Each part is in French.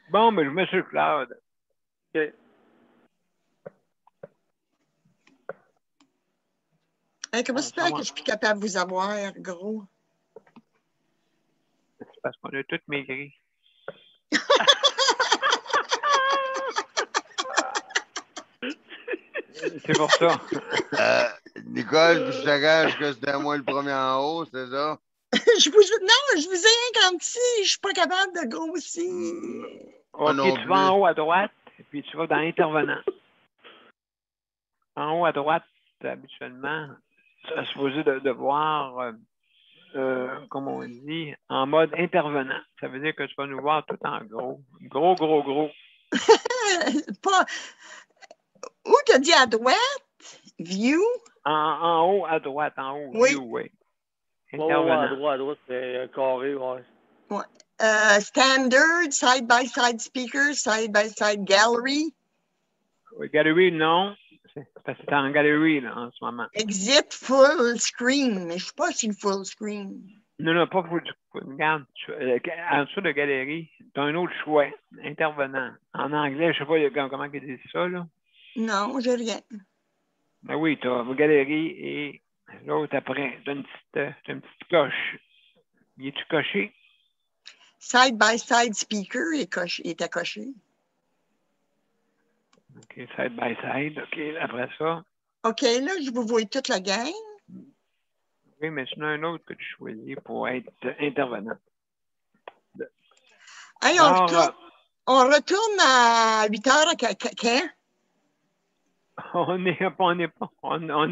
Bon, mais je mets sur le cloud. OK. Hey, comment ça fait que je suis plus capable de vous avoir, gros? C'est parce qu'on a tous maigri. C'est pour ça. Nicole, je te gage que c'était moi le premier en haut, c'est ça? Non, je vous ai rien comme si je suis pas capable de grossir. OK, non tu vas en haut à droite, puis tu vas dans intervenant. En haut à droite, habituellement, tu es supposé de voir, comme on dit, en mode intervenant. Ça veut dire que tu vas nous voir tout en gros. Gros, gros, gros. Pas... Où t'as dit à droite? View? En haut à droite, en haut. Oui. View, oui. Intervenant. À droite, c'est un carré, ouais. Ouais. Standard, side-by-side speaker, side-by-side gallery. Gallery, non. Parce que c'est en gallery, là, en ce moment. Exit full screen. Mais je ne sais pas si c'est full screen. Non, pas full screen. Regarde, en dessous de galerie, tu as un autre choix. Intervenant. En anglais, je ne sais pas comment ils disent ça, là. Non, j'ai rien. Ben oui, tu as galerie et l'autre après. Tu as une petite coche. Y es-tu coché? Side-by-side speaker était coché. OK, side by side. OK, après ça. OK, là, je vous vois toute la gang. Oui, mais sinon, un autre que tu choisis pour être intervenant. Hey, on retourne à 8 heures à quand? On n'est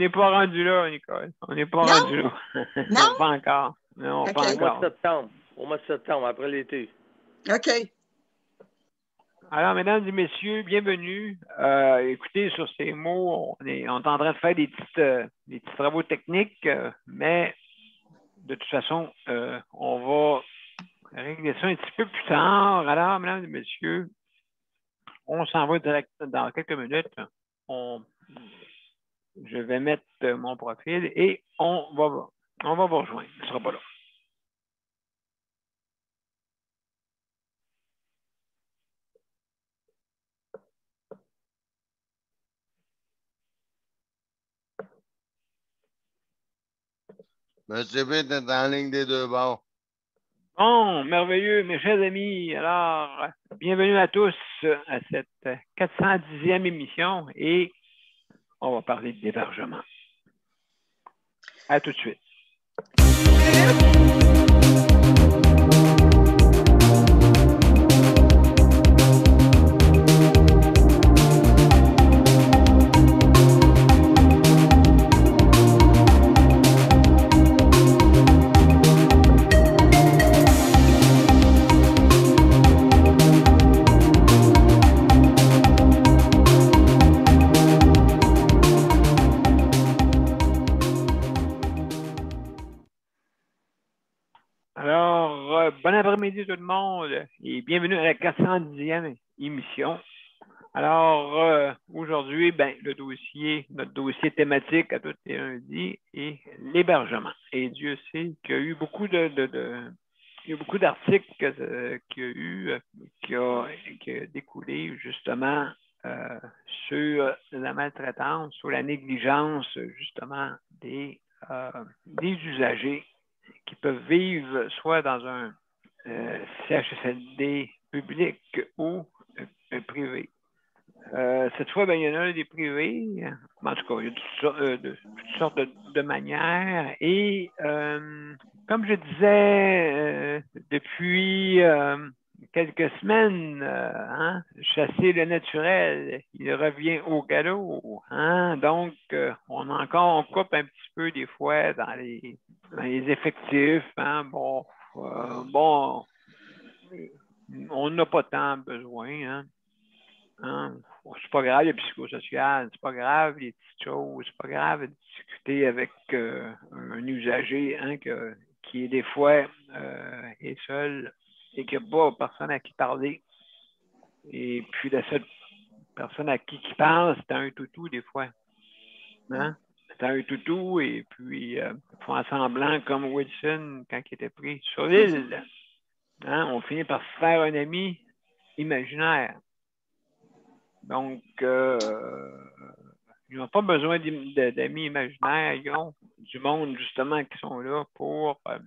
pas rendu là, Nicole. On n'est pas rendu là. Non? Pas encore. Non, okay. pas encore. Au mois de septembre, après l'été. OK. Alors, mesdames et messieurs, bienvenue. Écoutez, sur ces mots, on est en train de faire des petits travaux techniques, mais de toute façon, on va régler ça un petit peu plus tard. Alors, mesdames et messieurs, on s'en va direct dans quelques minutes. Je vais mettre mon profil et on va vous rejoindre. Ce ne sera pas là. Monsieur Pitt est en ligne des deux bords. Bon, merveilleux, mes chers amis. Alors, bienvenue à tous à cette 410e émission et on va parler d'hébergement. À tout de suite. Bon après-midi tout le monde et bienvenue à la 410e émission. Alors, aujourd'hui, notre dossier thématique à tous les lundis est l'hébergement. Et Dieu sait qu'il y a eu beaucoup beaucoup d'articles qui a découlé justement sur la maltraitance, sur la négligence justement des usagers qui peuvent vivre soit dans un CHSLD public ou privé. Cette fois, il y en a des privés, en tout cas, il y a toutes sortes de manières. Et comme je disais, depuis quelques semaines, chasser le naturel, il revient au galop. Donc, on coupe un petit peu des fois dans les effectifs. On n'a pas tant besoin. C'est pas grave, le psychosocial, c'est pas grave, les petites choses, c'est pas grave de discuter avec un usager qui, des fois, est seul et qui n'a pas personne à qui parler. Et puis, la seule personne à qui parle, c'est un toutou, des fois. C'est un toutou, et puis, ils font semblant comme Wilson quand il était pris sur l'île. On finit par se faire un ami imaginaires. Donc, ils n'ont pas besoin d'amis imaginaires. Ils ont du monde, justement, qui sont là pour faire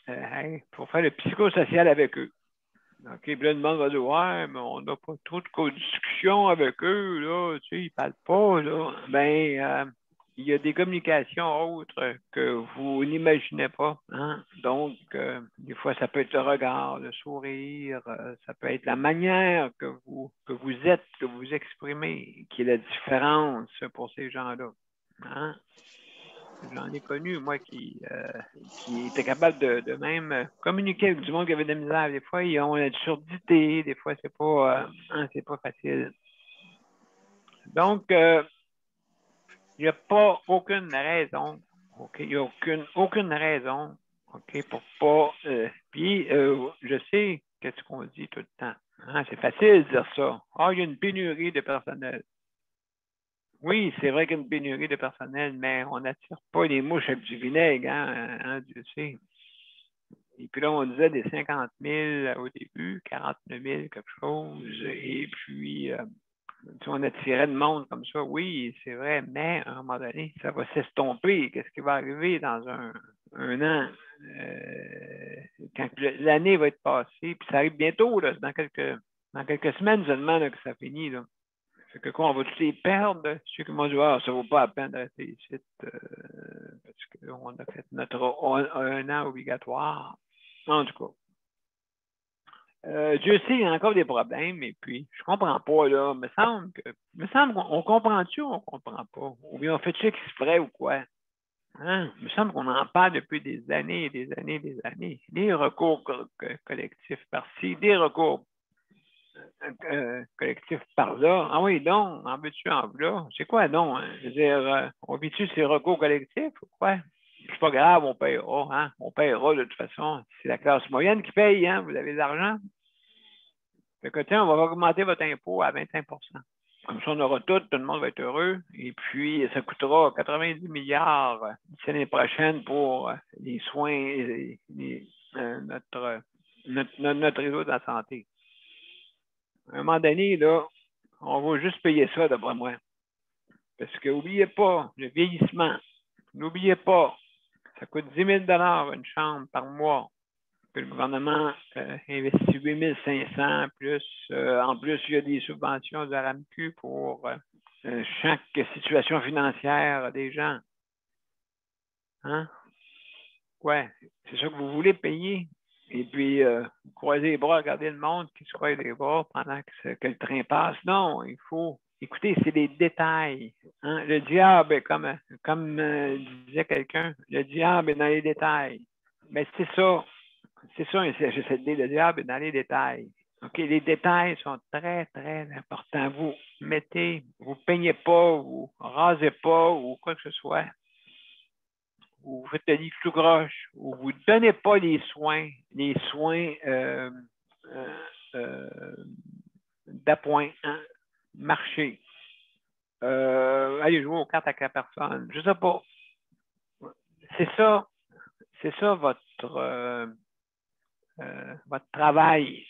le psychosocial avec eux. OK, puis là, le monde va dire, ouais, mais on n'a pas trop de discussion avec eux, là, tu sais, ils ne parlent pas, là. Ben, il y a des communications autres que vous n'imaginez pas, hein? Donc, des fois, ça peut être le regard, le sourire, ça peut être la manière que vous êtes, que vous exprimez, qui est la différence pour ces gens-là, hein? J'en ai connu, moi, qui était capable de même communiquer avec du monde qui avait de la misère. Des fois, ils ont une surdité, des fois, c'est pas facile. Donc, il n'y a pas aucune raison, OK? Il n'y a aucune raison, OK, pour pas. Puis, je sais qu'est-ce qu'on dit tout le temps. Hein? C'est facile de dire ça. Ah, il y a une pénurie de personnel. Oui, c'est vrai qu'il y a une pénurie de personnel, mais on n'attire pas les mouches avec du vinaigre, hein, Dieu sait. Et puis là, on disait des 50 000 au début, 49 000 quelque chose, et puis on attirait le monde comme ça. Oui, c'est vrai, mais à un moment donné, ça va s'estomper. Qu'est-ce qui va arriver dans un an? Quand l'année va être passée, puis ça arrive bientôt, là, dans quelques semaines seulement là, que ça finit, là. Fait que quoi, on va tous les perdre? Ceux qui m'ont dit, ah, ça ne vaut pas la peine de rester ici parce qu'on a fait notre un an obligatoire. En tout cas. Dieu sait, il y a encore des problèmes, et puis je comprends pas, là. Me semble qu'on comprend-tu ou on comprend pas? Ou bien on fait-tu exprès ou quoi? Hein? Il me semble qu'on en parle depuis des années et des années et des années. Des recours collectifs par-ci, des recours collectif par là. Ah oui, donc, en veux-tu, en là? C'est quoi, donc? Hein? Je veux dire, on vit-tu ces recours collectifs ou quoi? C'est pas grave, on paiera, hein? On paiera de toute façon. C'est la classe moyenne qui paye, hein? Vous avez de l'argent? Fait que, tiens, on va augmenter votre impôt à 25 %. Comme ça, on aura tout le monde va être heureux. Et puis, ça coûtera 90 milliards l'année prochaine pour les soins, notre réseau de la santé. À un moment donné, là, on va juste payer ça, d'après moi. Parce que n'oubliez pas, le vieillissement, n'oubliez pas, ça coûte 10 000 une chambre par mois. Puis le gouvernement investit 8 500 plus. En plus, il y a des subventions de la RAMQ pour chaque situation financière des gens. Hein? Ouais, c'est ça que vous voulez payer. Et puis, croiser les bras, regarder le monde qui se croise les bras pendant que le train passe. Non, il faut. Écoutez, c'est des détails. Hein? Le diable, comme disait quelqu'un, le diable est dans les détails. Mais c'est ça. C'est ça un CHSLD, le diable est dans les détails. OK, les détails sont très, très importants. Vous peignez pas, vous rasez pas ou quoi que ce soit. Vous faites le lit tout croche, ou vous ne donnez pas les soins d'appoint, hein, marché. Allez jouer aux cartes avec la personne. Je ne sais pas. C'est ça votre travail.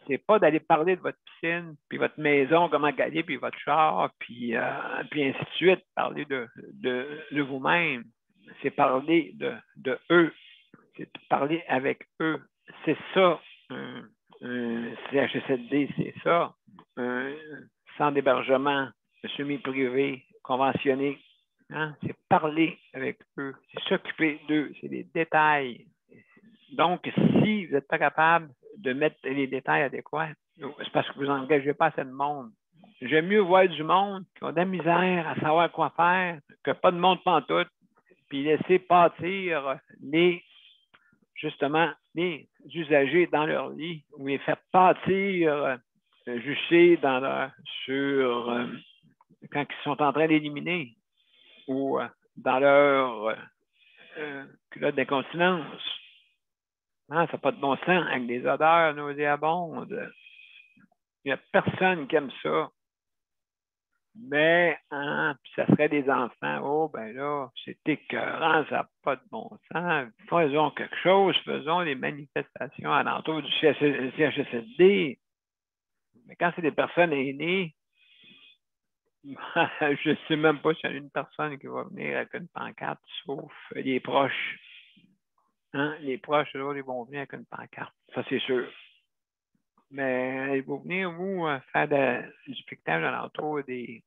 C'est pas d'aller parler de votre piscine, puis votre maison, comment gagner, puis votre char, puis ainsi de suite, parler de vous-même. C'est parler de eux. C'est parler avec eux. C'est ça, un CHSLD, c'est ça. Un centre d'hébergement semi-privé, conventionné. Hein? C'est parler avec eux. C'est s'occuper d'eux. C'est les détails. Donc, si vous n'êtes pas capable de mettre les détails adéquats, c'est parce que vous n'engagez pas assez de monde. J'aime mieux voir du monde qui ont de la misère à savoir quoi faire que pas de monde pantoute, puis laisser pâtir justement les usagers dans leur lit ou les faire pâtir jucher quand ils sont en train d'éliminer ou dans leur culotte d'incontinence. Hein, ça n'a pas de bon sens avec des odeurs nauséabondes. Il n'y a personne qui aime ça. Mais, hein, puis ça serait des enfants. Oh, ben là, c'est écœurant, ça n'a pas de bon sens. Faisons quelque chose, faisons des manifestations alentour du CHSLD. Mais quand c'est des personnes aînées, je ne sais même pas s'il y a une personne qui va venir avec une pancarte, sauf les proches. Hein? Les proches, là, ils vont venir avec une pancarte. Ça, c'est sûr. Mais ils vont venir, vous, faire du spectacle alentour des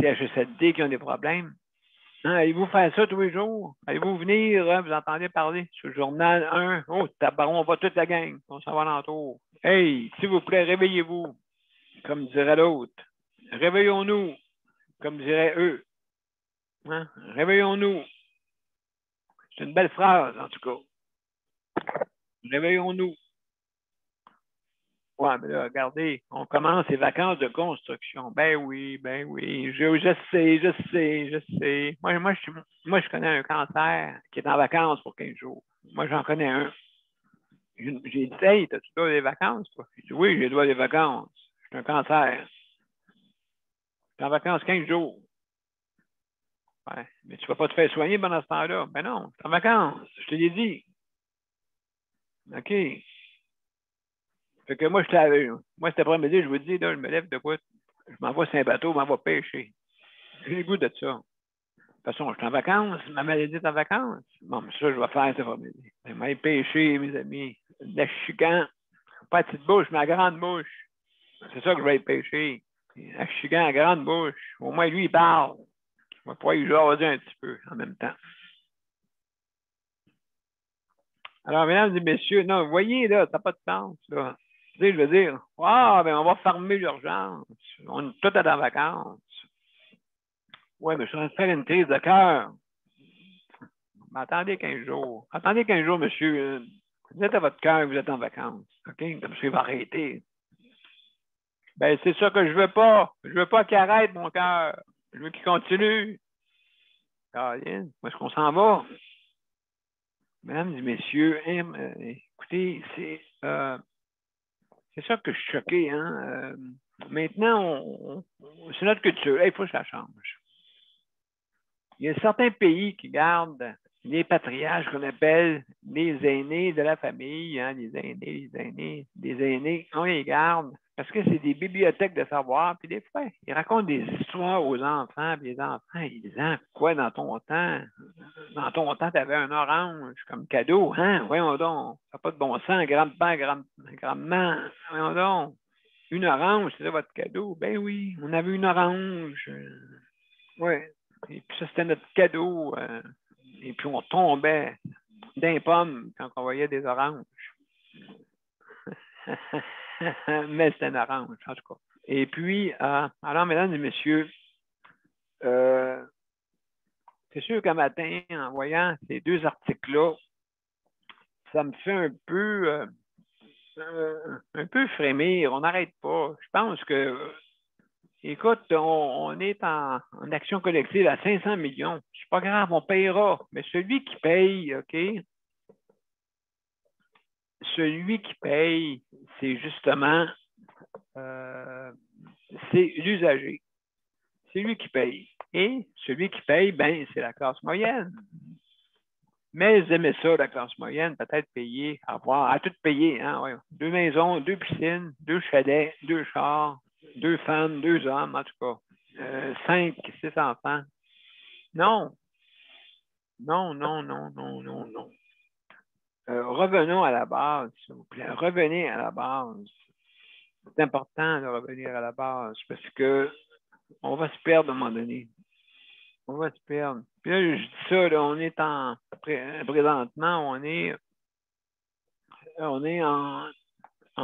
CHSLD qui ont des problèmes. Hein? Allez-vous faire ça tous les jours? Allez-vous venir, hein, vous entendez parler sur le journal 1? Oh, tabaron, on va toute la gang. On s'en va alentour. Hey, s'il vous plaît, réveillez-vous, comme dirait l'autre. Réveillons-nous, comme diraient eux. Hein? Réveillons-nous. C'est une belle phrase, en tout cas. Réveillons-nous. Ouais, mais là, regardez, on commence les vacances de construction. Ben oui, ben oui. Je sais. Moi, je connais un cancer qui est en vacances pour 15 jours. Moi, j'en connais un. J'ai dit, hey, t'as-tu droit des vacances, toi? Il dit, oui, j'ai droit des vacances. J'ai un cancer. Je suis en vacances 15 jours. Ouais, mais tu ne vas pas te faire soigner pendant ce temps-là. Ben non, tu es en vacances. Je te l'ai dit. OK. Fait que moi, moi, cet après-midi, je vous dis, là, je me lève de quoi? Je m'envoie sur un bateau, je m'en vais pêcher. J'ai le goût de ça. De toute façon, je suis en vacances, ma maladie est en vacances. Bon, mais ça, je vais faire cet après-midi. Je vais aller pêcher, mes amis. De la chican. Pas la petite bouche, mais la grande bouche. C'est ça que je vais aller pêcher. La chican, la grande bouche. Au moins, lui, il parle. Je vais pouvoir y jaser un petit peu en même temps. Alors, mesdames et messieurs, non, vous voyez, là, ça n'a pas de sens, là. Tu sais, je veux dire, ah, ben, on va fermer l'urgence. On est tous en vacances. Oui, mais je suis en train de faire une crise de cœur. Mais attendez 15 jours. Attendez 15 jours, monsieur. Vous êtes à votre cœur, vous êtes en vacances. OK? Comme ça, il va arrêter. Ben, c'est ça que je veux pas. Je veux pas qu'il arrête, mon cœur. Je veux qu'il continue. Caroline, où est-ce qu'on s'en va? Mesdames et messieurs, écoutez, c'est ça que je suis choqué. Hein? Maintenant, c'est notre culture. Il faut que ça change. Il y a certains pays qui gardent les patriarches qu'on appelle les aînés de la famille, hein, les aînés, on les garde parce que c'est des bibliothèques de savoir, puis des fois, ils racontent des histoires aux enfants, puis les enfants, ils disent, ah, quoi dans ton temps? Dans ton temps, tu avais un orange comme cadeau, hein? Voyons donc, ça n'a pas de bon sens, grand-père, grand-maman, voyons donc. Une orange, c'est ça votre cadeau? Ben oui, on avait une orange. Oui. Et puis ça, c'était notre cadeau. Et puis on tombait d'un pomme quand on voyait des oranges. Mais c'était une orange, en tout cas. Et puis, alors, mesdames et messieurs, c'est sûr qu'un matin, en voyant ces deux articles-là, ça me fait un peu frémir. On n'arrête pas. Je pense que écoute, on est en action collective à 500 millions. C'est pas grave, on payera. Mais celui qui paye, OK? Celui qui paye, c'est justement, c'est l'usager. C'est lui qui paye. Et celui qui paye, ben, c'est la classe moyenne. Mais ils aimaient ça, la classe moyenne, peut-être payer, à tout payer, hein, ouais. 2 maisons, 2 piscines, 2 chalets, 2 chars, 2 femmes, 2 hommes, en tout cas. 5, 6 enfants. Non. Non. Revenons à la base, s'il vous plaît. Revenez à la base. C'est important de revenir à la base parce que on va se perdre à un moment donné. On va se perdre. Puis là, je dis ça, là, on est présentement, on est en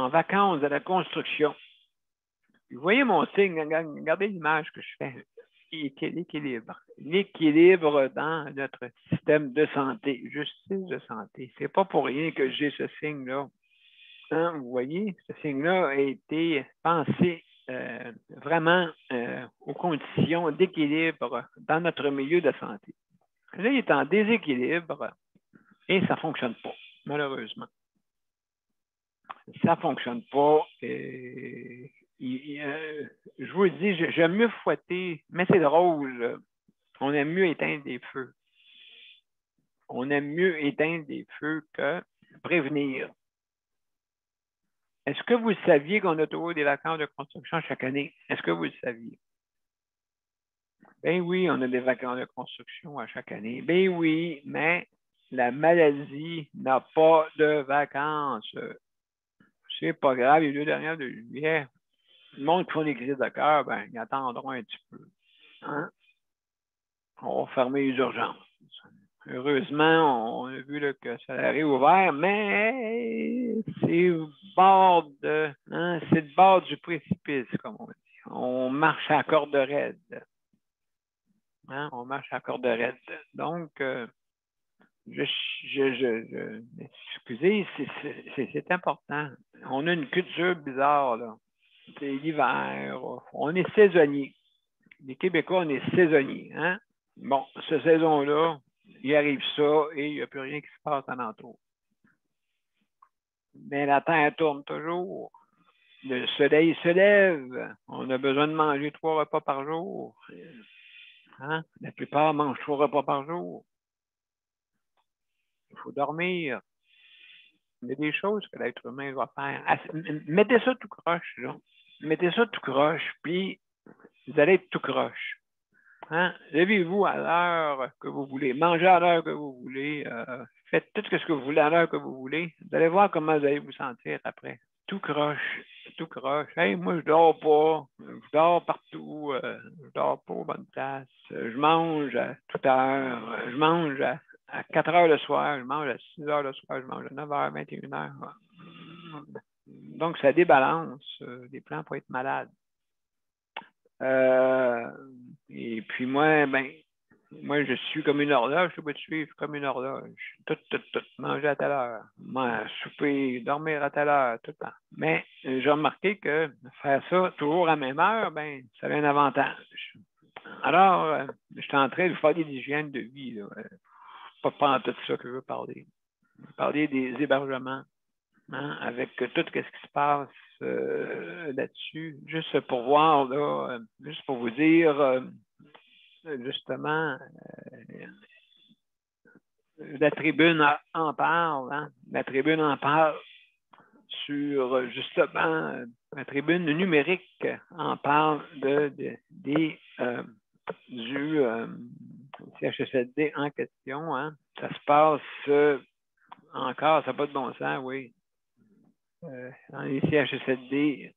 vacances de la construction. Vous voyez mon signe, regardez l'image que je fais. L'équilibre. L'équilibre dans notre système de santé, justice de santé. C'est pas pour rien que j'ai ce signe-là. Hein, vous voyez, ce signe-là a été pensé vraiment aux conditions d'équilibre dans notre milieu de santé. Là, il est en déséquilibre et ça ne fonctionne pas, malheureusement. Ça ne fonctionne pas. je vous le dis, j'aime mieux fouetter, mais c'est drôle. On aime mieux éteindre des feux. On aime mieux éteindre des feux que prévenir. Est-ce que vous saviez qu'on a toujours des vacances de construction chaque année? Est-ce que vous le saviez? Ben oui, on a des vacances de construction à chaque année. Ben oui, mais la maladie n'a pas de vacances. C'est pas grave, les 2 dernières de juillet, le monde qui font des crises de cœur, ben, ils attendront un petit peu. Hein? On va fermer les urgences. Heureusement, on a vu là, que ça a réouvert, mais c'est au bord de, hein, c'est le bord du précipice, comme on dit. On marche à corde raide. Hein? On marche à corde raide. Donc, excusez, c'est important. On a une culture bizarre, là. C'est l'hiver. On est saisonnier. Les Québécois, on est saisonniers. Hein? Bon, cette saison-là, il arrive ça et il n'y a plus rien qui se passe alentour. Mais la Terre tourne toujours. Le soleil se lève. On a besoin de manger 3 repas par jour. Hein? La plupart mangent 3 repas par jour. Il faut dormir. Il y a des choses que l'être humain doit faire. Mettez ça tout croche, là. Mettez ça tout croche, puis vous allez être tout croche. Hein? Levez-vous à l'heure que vous voulez. Mangez à l'heure que vous voulez. Faites tout ce que vous voulez à l'heure que vous voulez. Vous allez voir comment vous allez vous sentir après. Tout croche. Tout croche. Hey, moi, je dors pas. Je dors partout. Je dors pas aux bonnes places. Je mange à toute heure. Je mange à 4 heures le soir. Je mange à 6 heures le soir. Je mange à 9 heures, 21 heures. Donc, ça débalance. Les plans pour être malades. Et puis moi, moi, je suis comme une horloge, je peux te suivre comme une horloge. Tout. Manger à telle heure, souper, dormir à telle heure, tout le temps. Mais j'ai remarqué que faire ça toujours à la même heure, ça a un avantage. Alors, je suis en train de faire des hygiènes de vie. Là. Pas en tout ça que je veux parler. Parler des hébergements. Hein, avec tout ce qui se passe là-dessus, juste pour voir, là, juste pour vous dire, justement, la tribune en parle, hein, la tribune en parle sur, justement, la tribune numérique en parle du CHSLD en question. Hein. Ça se passe encore, ça n'a pas de bon sens, oui. Dans les CHSLD,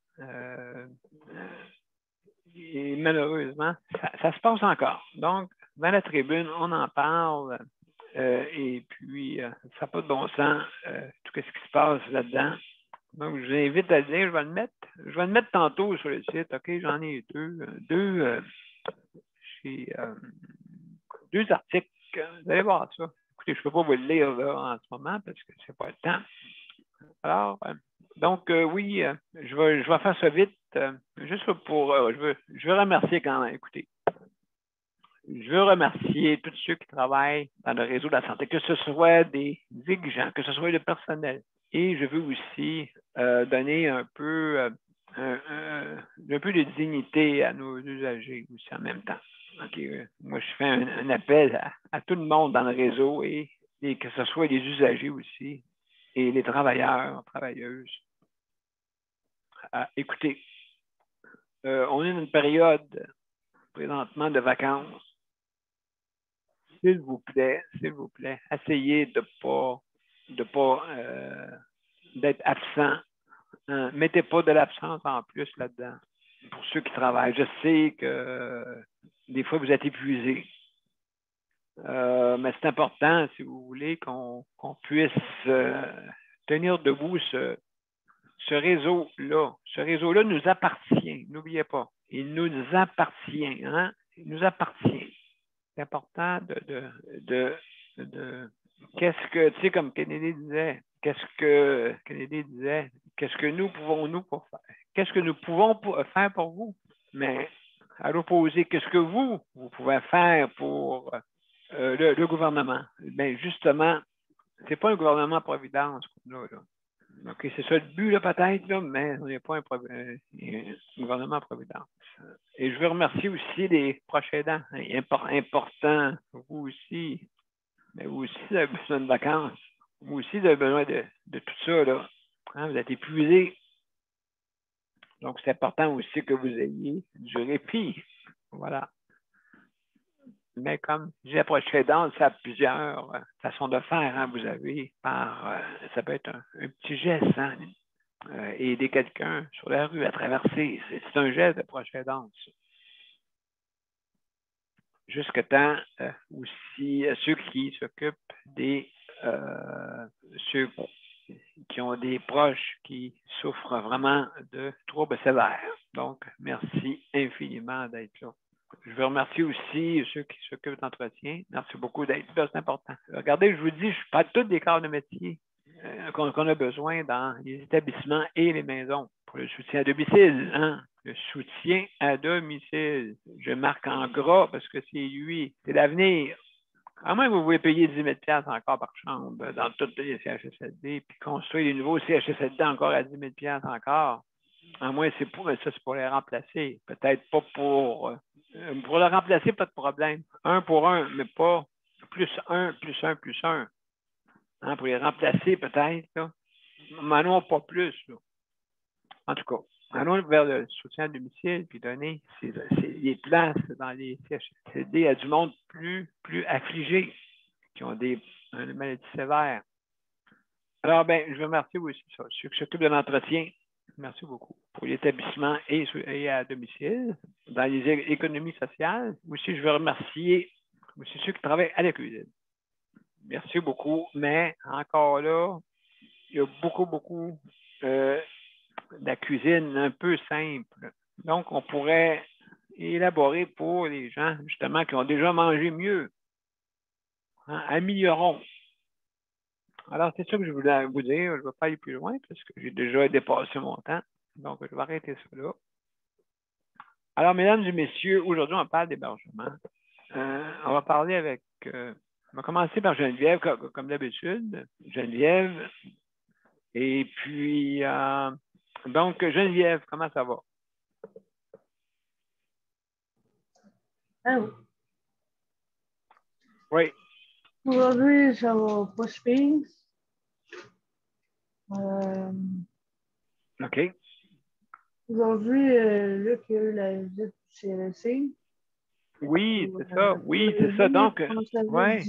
et malheureusement, ça se passe encore. Donc, dans la tribune, on en parle et puis ça n'a pas de bon sens, tout ce qui se passe là-dedans. Donc, je vous invite à le lire, je vais le mettre tantôt sur le site, OK, j'en ai deux articles, vous allez voir ça. Écoutez, je ne peux pas vous le lire là, en ce moment parce que ce n'est pas le temps. Alors, donc, oui, je vais faire ça vite, juste pour, je veux remercier quand même, écoutez, je veux remercier tous ceux qui travaillent dans le réseau de la santé, que ce soit des dirigeants, que ce soit le personnel. Et je veux aussi donner un peu de dignité à nos usagers aussi en même temps. Okay, moi, je fais un appel à tout le monde dans le réseau et que ce soit les usagers aussi et les travailleurs, travailleuses. Écoutez, on est dans une période présentement de vacances. S'il vous plaît, essayez de pas d'être absent. Mettez pas de l'absence en plus là-dedans. Pour ceux qui travaillent, je sais que des fois vous êtes épuisés. Mais c'est important, si vous voulez, qu'on puisse tenir debout ce réseau-là. Ce réseau-là nous appartient, n'oubliez pas. Il nous appartient, hein? Il nous appartient. C'est important de qu'est-ce que, tu sais, comme Kennedy disait, qu'est-ce que nous pouvons faire pour vous? Mais à l'opposé, qu'est-ce que vous pouvez faire pour le gouvernement? Bien, justement, c'est pas un gouvernement providence qu'on a, là. OK, c'est ça le but, là, peut-être, là, mais on n'est pas un gouvernement à providence. Et je veux remercier aussi les proches aidants. Important, vous aussi. Mais vous aussi, vous avez besoin de vacances. Vous aussi, vous avez besoin de tout ça, là. Hein, vous êtes épuisés. Donc, c'est important aussi que vous ayez du répit. Voilà. Mais comme j'ai proche aidante, ça a plusieurs façons de faire. Hein, vous avez ça peut être un petit geste, hein, aider quelqu'un sur la rue à traverser. C'est un geste de proche aidante. Jusque temps aussi ceux qui s'occupent des ceux qui ont des proches qui souffrent vraiment de troubles sévères. Donc, merci infiniment d'être là. Je veux remercier aussi ceux qui s'occupent d'entretien. Merci beaucoup d'être là, c'est important. Regardez, je vous dis, je parle tous des corps de métier qu'on a besoin dans les établissements et les maisons pour le soutien à domicile. Hein? Le soutien à domicile. Je marque en gras parce que c'est lui, c'est l'avenir. À moins que vous voulez payer 10 000 $ encore par chambre dans toutes les CHSLD, puis construire des nouveaux CHSLD encore à 10 000 $ encore. À moins, c'est pour les remplacer. Peut-être pas pour le remplacer, pas de problème. 1 pour 1, mais pas plus 1, plus 1, plus 1. Hein, pour les remplacer, peut-être. Mais non, pas plus. Là. En tout cas, allons vers le soutien à domicile, puis donner les places dans les CHSLD à du monde plus affligé, qui ont des maladies sévères. Alors, je veux remercier aussi ceux qui s'occupent de l'entretien. Merci beaucoup pour l'établissement et à domicile, dans les économies sociales. Aussi, je veux remercier aussi ceux qui travaillent à la cuisine. Merci beaucoup, mais encore là, il y a beaucoup de la cuisine un peu simple. Donc, on pourrait élaborer pour les gens, justement, qui ont déjà mangé mieux. Hein, améliorons. Alors, c'est ça que je voulais vous dire. Je ne vais pas aller plus loin parce que j'ai déjà dépassé mon temps. Donc, je vais arrêter ça là. Alors, mesdames et messieurs, aujourd'hui, on parle d'hébergement. On va parler avec... on va commencer par Geneviève, comme d'habitude. Geneviève. Et puis, donc, Geneviève, comment ça va? Allô? Oui. Aujourd'hui, ça va pas se pire. OK. Aujourd'hui, Luc a eu la visite du CLSC. Oui, c'est ça. Oui, c'est ça. Donc, ouais.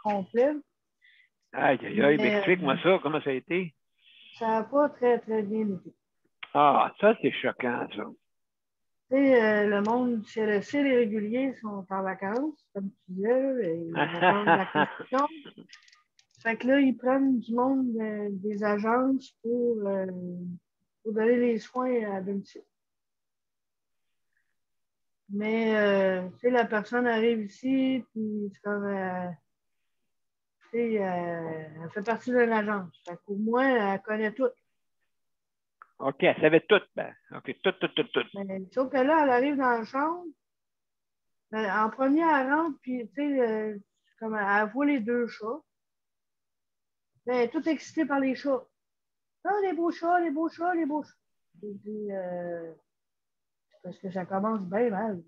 Complet. Aïe, explique-moi ça. Comment ça a été? Ça n'a pas très bien été. Ah, ça, c'est choquant, ça. Tu sais, le monde du CLSC, les réguliers sont en vacances, comme tu disais, ils attendent la construction. Fait que là, ils prennent du monde des agences pour donner les soins à domicile. Mais, tu sais, la personne arrive ici, puis c'est comme, tu sais, elle fait partie de l'agence. Fait qu'au moins, elle connaît tout. OK, elle savait tout. OK, tout. Mais, sauf que là, elle arrive dans la chambre. En premier, elle rentre, puis, tu sais, comme elle voit les deux chats. Elle est toute excitée par les chats. Ah, les beaux chats. J'ai dit, parce que ça commence bien mal.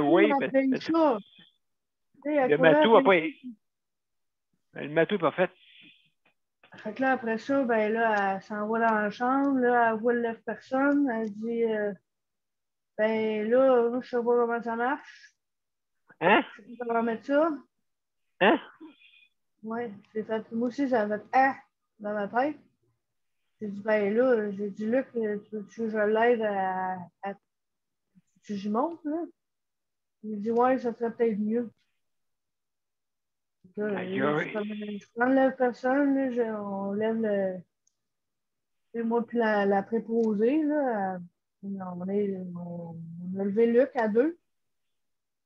Oui, après les chats. Le matou n'a pas... Le matou n'est pas fait. Fait que là, après ça, là, elle s'en va dans la chambre, là, elle voit le lève-personne, elle dit, là, moi, je sais pas comment ça marche. Hein? Je sais pas comment mettre ça. Hein? Oui, c'est fait. Moi aussi, ça a fait « Ah » dans ma tête. J'ai dit, là, j'ai dit, Luc, tu veux que je l'aide à tu j'y monte, là? Il dit, ouais, ça serait peut-être mieux. Là, je prends le lève-personne, on lève le... C'est moi puis la préposée, là, on a levé Luc à deux.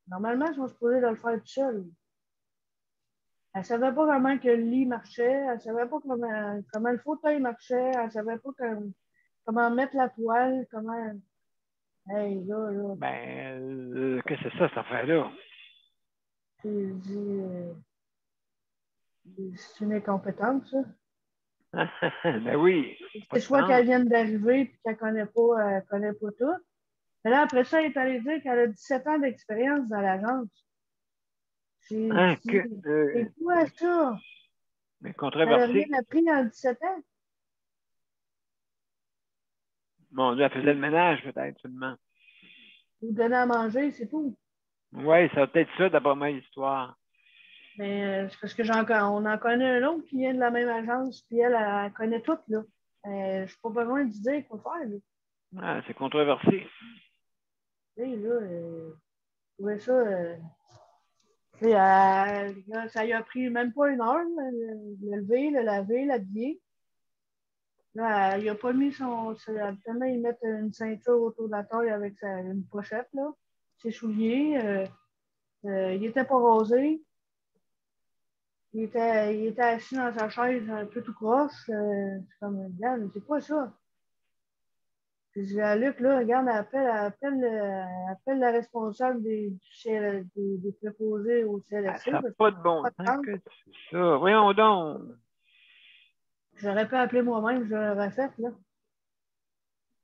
Normalement, ils sont supposés de le faire tout seul. Elle ne savait pas comment que le lit marchait, elle ne savait pas comment le fauteuil marchait, elle ne savait pas comment mettre la toile, comment... Hey, là... qu'est-ce que c'est ça, cette affaire-là? C'est une incompétence, ça. Ben oui. C'est soit qu'elle vient d'arriver et qu'elle connaît pas tout. Mais là, après ça, elle est allée dire qu'elle a 17 ans d'expérience dans l'agence. J'ai Hein, dit, c'est quoi ça? mais Elle n'a controversé. rien appris en 17 ans. Mon Dieu, elle faisait le ménage, peut-être, seulement. Vous donner à manger, c'est tout. Oui, ça va peut-être ça, d'après ma histoire. Mais c'est parce que on en connaît un autre qui vient de la même agence, puis elle connaît tout, là. Je n'ai pas besoin de dire quoi faire, là. Ah, c'est controversé. Tu sais, là, je trouvais ça. Tu sais, là, ça lui a pris même pas une heure, là, le lever, le laver, l'habiller. Là, il n'a pas mis habituellement, ils mettent une ceinture autour de la taille avec une pochette, là. Ses souliers. Il n'était pas rasé. Il était assis dans sa chaise un peu tout croche. C'est comme, regarde, c'est quoi ça? Puis je dis à Luc, là, regarde, appelle la responsable des préposés au Ah, CLSC. ça n'a Parce que pas de ça n'a bon pas de temps sens. que c'est ça. Voyons donc. J'aurais pu appeler moi-même, je l'aurais fait, là.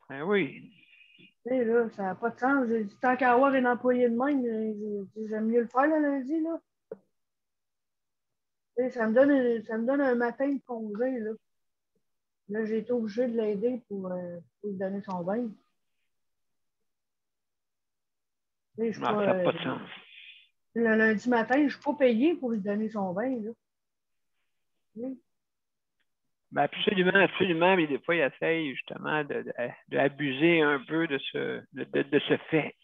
Ben oui. Tu sais, là, ça n'a pas de sens. J'ai dit, tant qu'à avoir un employé de même, j'aime mieux le faire le lundi, là. Tu sais, ça me donne un matin de congé, là. Là, j'ai été obligé de l'aider pour lui donner son bain. Tu sais, Non, ça n'a pas de sens. le lundi matin, je ne suis pas payé pour lui donner son bain, là. Oui. Ben absolument, absolument, mais des fois, il essaye justement d'abuser un peu de ce fait.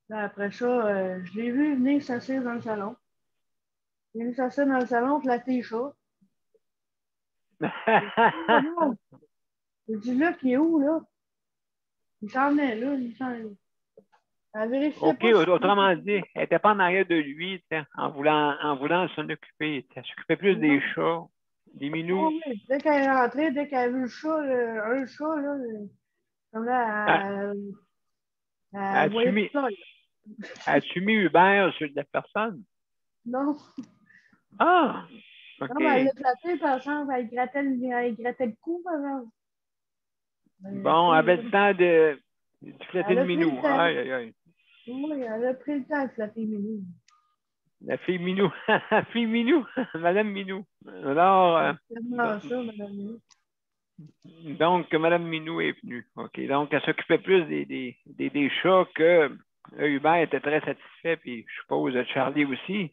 Là, après ça, je l'ai vu venir s'asseoir dans le salon. Il est venu s'asseoir dans le salon, flatter les chats. J'ai dit, là, qui est où, là? Il s'en venait, là. Elle vérifiait OK, pas si... autrement dit, elle n'était pas en arrière de lui, en voulant s'en occuper. Elle s'occupait plus des chats, des minous. Oh, oui. Dès qu'elle est rentrée, dès qu'elle a vu le chat, un chat, là, comme là, elle As-tu voyait mis, tout ça. as-tu mis Hubert sur la personne? Non. Ah! Non, OK. mais elle l'a flatté, par exemple, elle grattait le cou, par exemple. Bon, elle avait le temps de flatter Elle le a pris le minou. temps. Aïe, aïe, aïe. Oui, elle a pris le temps de flatter Minou. La fille Minou. La fille Minou. Madame Minou. Alors, C'est tellement ça, madame Minou. donc, Madame Minou est venue. OK. Donc, elle s'occupait plus des chats que Hubert était très satisfait, puis je suppose Charlie aussi.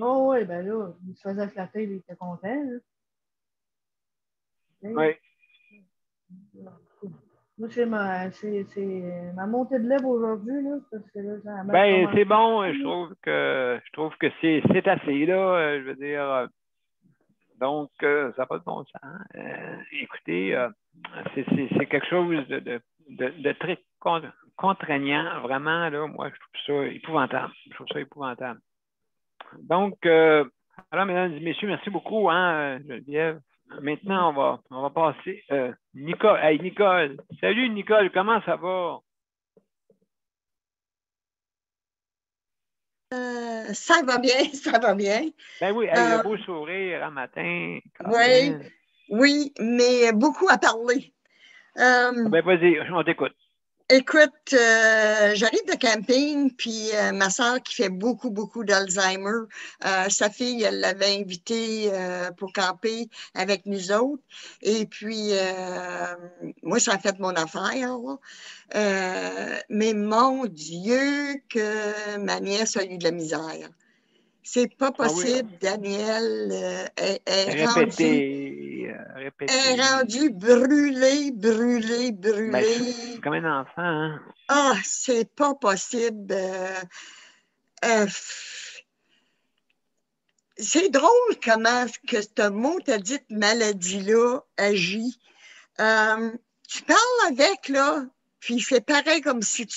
Oh, oui, ben là, il se faisait flatter, il était content. Là. Oui. Moi, c'est ma montée de lèvres aujourd'hui, là, parce que là, ça a mal Ben, commencé. c'est bon. Je trouve que c'est assez, là. Je veux dire. Donc, ça n'a pas de bon sens. Écoutez, c'est quelque chose de très contraignant, vraiment, là. Moi, je trouve ça épouvantable. Je trouve ça épouvantable. Donc, alors, mesdames et messieurs, merci beaucoup, hein, Geneviève. Maintenant, on va passer. Nicole. Hey, Nicole. Salut, Nicole. Comment ça va? Ça va bien, ça va bien. Ben oui, hey, le beau sourire un matin. Oui, oui, mais beaucoup à parler. Ben vas-y, on t'écoute. Écoute, j'arrive de camping, puis ma soeur qui fait beaucoup, beaucoup d'Alzheimer, sa fille, elle l'avait invitée pour camper avec nous autres. Et puis, moi, ça a fait mon affaire. Mais mon Dieu, que ma nièce a eu de la misère. C'est pas possible, oui. Daniel est Répéter. rendu brûlé, brûlé, brûlé. Ben, c'est comme un enfant, hein? Ah, c'est pas possible. C'est drôle comment que ce mot t'a dit maladie-là agit. Tu parles avec, là, puis il fait pareil comme si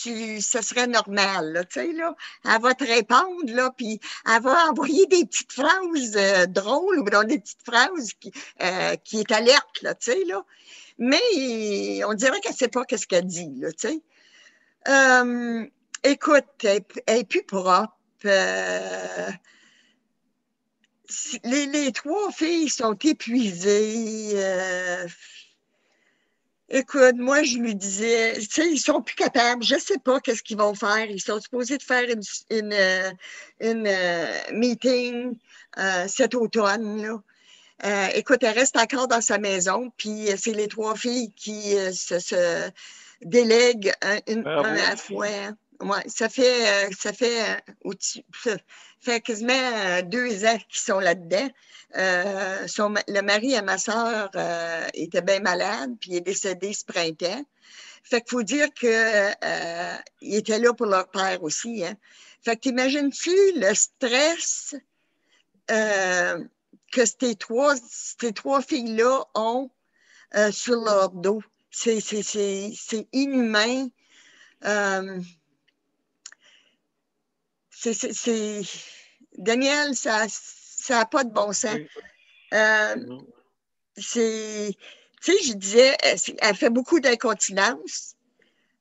ce serait normal, là, tu sais, là. Elle va te répondre, là, puis elle va envoyer des petites phrases drôles ou des petites phrases qui est alerte, là, tu sais, là. Mais on dirait qu'elle ne sait pas ce qu'elle dit, là, tu sais. Écoute, elle n'est plus propre. les trois filles sont épuisées. Écoute, moi, je lui disais, tu sais, ils sont plus capables. Je sais pas qu'est-ce qu'ils vont faire. Ils sont supposés de faire une meeting cet automne, là. Écoute, elle reste encore dans sa maison, puis c'est les trois filles qui se délèguent une à la fois. Ouais, ça fait quasiment 2 ans qu'ils sont là-dedans. Le mari à ma soeur était bien malade, puis il est décédé ce printemps. Fait qu'il faut dire qu'il était là pour leur père aussi. Hein. Fait que t'imagines-tu le stress que ces trois filles-là ont sur leur dos? C'est inhumain. Daniel, ça n'a pas de bon sens. Tu sais, je disais, elle fait beaucoup d'incontinence.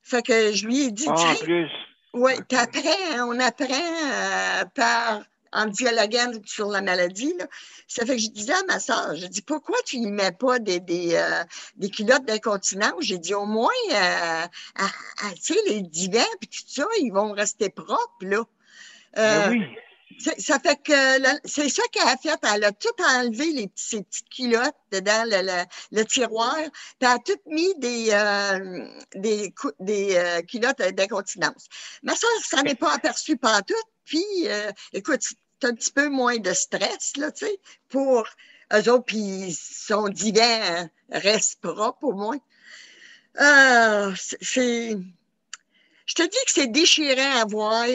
Fait que je lui ai dit, en plus. Oui, on apprend en dialoguant sur la maladie. Là. Ça fait que je disais à ma soeur, je dis, pourquoi tu n'y mets pas des culottes d'incontinence? J'ai dit, au moins, tu sais, les divans et tout ça, ils vont rester propres, là. Ben oui. Ça fait que c'est ça qu'elle a fait. Elle a tout enlevé ses petites culottes dedans le tiroir. Puis elle a tout mis des culottes d'incontinence. Ma soeur ne s'en est pas aperçue pantoute. Puis, écoute, c'est un petit peu moins de stress, là, tu sais, pour eux autres. Puis son divan reste propre au moins. Je te dis que c'est déchirant à voir.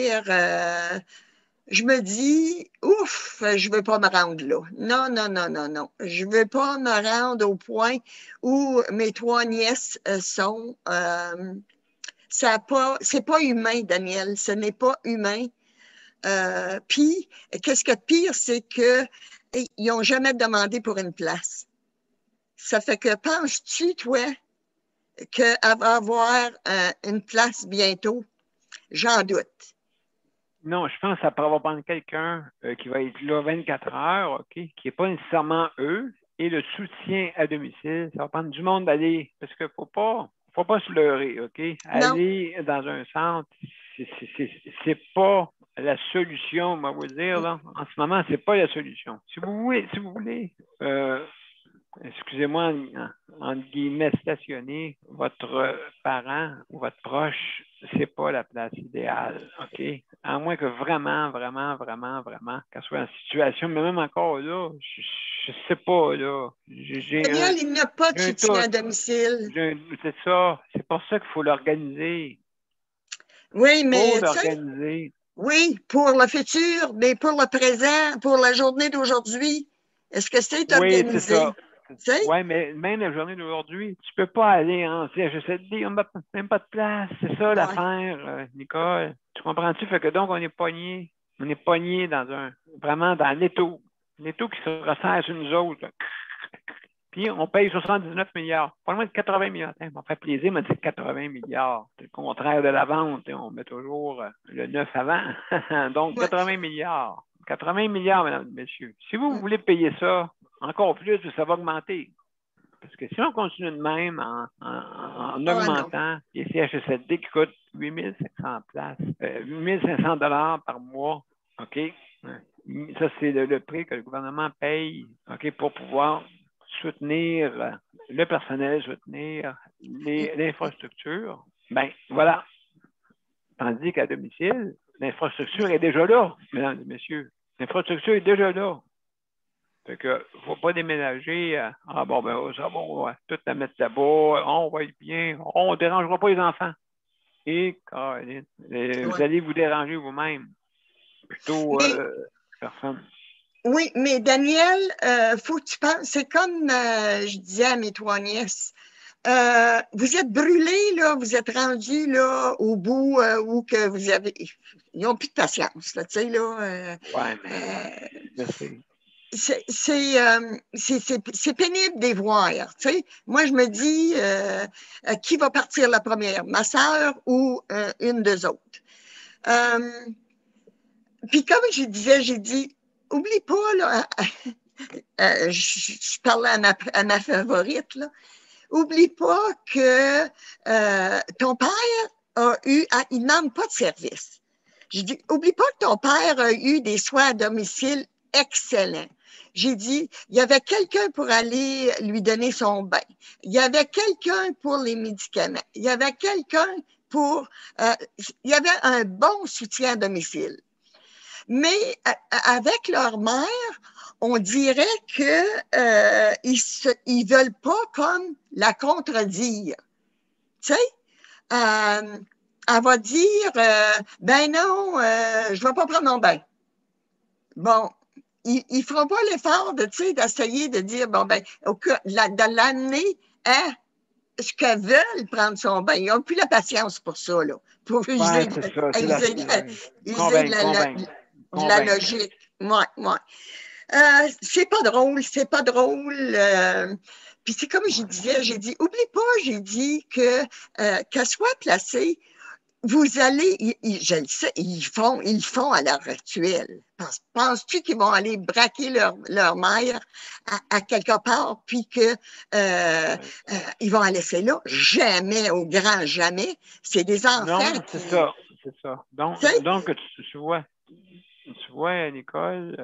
Je me dis, ouf, je ne veux pas me rendre là. Non, non, non, non, non. Je ne veux pas me rendre au point où mes trois nièces sont. C'est pas humain, Daniel. Ce n'est pas humain. Puis, qu'est-ce que de pire, c'est qu'ils n'ont jamais demandé pour une place. Ça fait que penses-tu, toi, qu'elle va avoir une place bientôt? J'en doute. Non, je pense que ça pourra prendre quelqu'un qui va être là 24 heures, OK, qui n'est pas nécessairement eux, et le soutien à domicile. Ça va prendre du monde d'aller, parce qu'il ne faut pas se leurrer, OK? Aller dans un centre, c'est pas la solution, on va vous dire, là. En ce moment, c'est pas la solution. Si vous voulez excusez-moi, en guillemets, stationner votre parent ou votre proche, c'est pas la place idéale, OK? À moins que vraiment, qu'elle soit en situation, mais même encore là, je sais pas, là. Daniel, il n'a pas de soutien à domicile. C'est ça. C'est pour ça qu'il faut l'organiser. Oui, mais. Faut l'organiser. Oui, pour le futur, mais pour le présent, pour la journée d'aujourd'hui, est-ce que c'est organisé? Oui, c'est ça. Oui, mais même la journée d'aujourd'hui, tu ne peux pas aller en CHSLD, on n'a même pas de place. C'est ça l'affaire, Nicole. Tu comprends-tu? Fait que donc, on est pogné. On est pogné vraiment dans l'étau. L'étau qui se resserre sur nous autres. Puis, on paye 79 milliards. Pas loin de 80 milliards. Ça m'a fait plaisir, mais c'est 80 milliards. C'est le contraire de la vente. On met toujours le 9 avant. Donc, 80 milliards. 80 milliards, mesdames et messieurs. Si vous voulez payer ça, encore plus, ça va augmenter. Parce que si on continue de même en augmentant les CHSLD qui coûtent 8 500 $, par mois, OK? Ça, c'est le prix que le gouvernement paye, OK, pour pouvoir soutenir le personnel, soutenir l'infrastructure. Bien, voilà. Tandis qu'à domicile, l'infrastructure est déjà là, mesdames et messieurs. L'infrastructure est déjà là. Fait que, faut pas déménager. Ça bon, ouais, tout la mettre là-bas, on va être bien, on ne dérangera pas les enfants. Et, Caroline, vous allez vous déranger vous-même. Plutôt personne. Oui, mais Daniel, faut que tu penses, c'est comme je disais à mes trois nièces, vous êtes brûlés, là, vous êtes rendus là, au bout où que vous avez. Ils n'ont plus de patience, là, tu sais, là. Oui, mais je sais. C'est pénible de les voir. Tu sais. Moi, je me dis, qui va partir la première, ma soeur ou une d'eux autres? Puis comme je disais, j'ai dit, oublie pas, là, je parlais à ma favorite, là. Oublie pas que ton père il demande pas de service. J'ai dit, oublie pas que ton père a eu des soins à domicile excellents. J'ai dit, il y avait quelqu'un pour aller lui donner son bain. Il y avait quelqu'un pour les médicaments. Il y avait quelqu'un pour... il y avait un bon soutien à domicile. Mais avec leur mère, on dirait que ils veulent pas comme la contredire. Tu sais, elle va dire, ben non, je vais pas prendre mon bain. Bon, ils feront pas l'effort d'essayer de dire, bon, ben, de l'amener à ce qu'elles veulent prendre son bain. Ils n'ont plus la patience pour ça, là. Pour user de la logique. Ouais. C'est pas drôle. Puis c'est comme je disais, j'ai dit, oublie pas, j'ai dit qu'elle soit placée, vous allez, je le sais, ils font à l'heure actuelle. Penses-tu qu'ils vont aller braquer leur mère à quelque part, puis que ils vont la laisser là? Jamais, au grand jamais. C'est des enfants. Non, c'est ça. Donc tu vois, Nicole,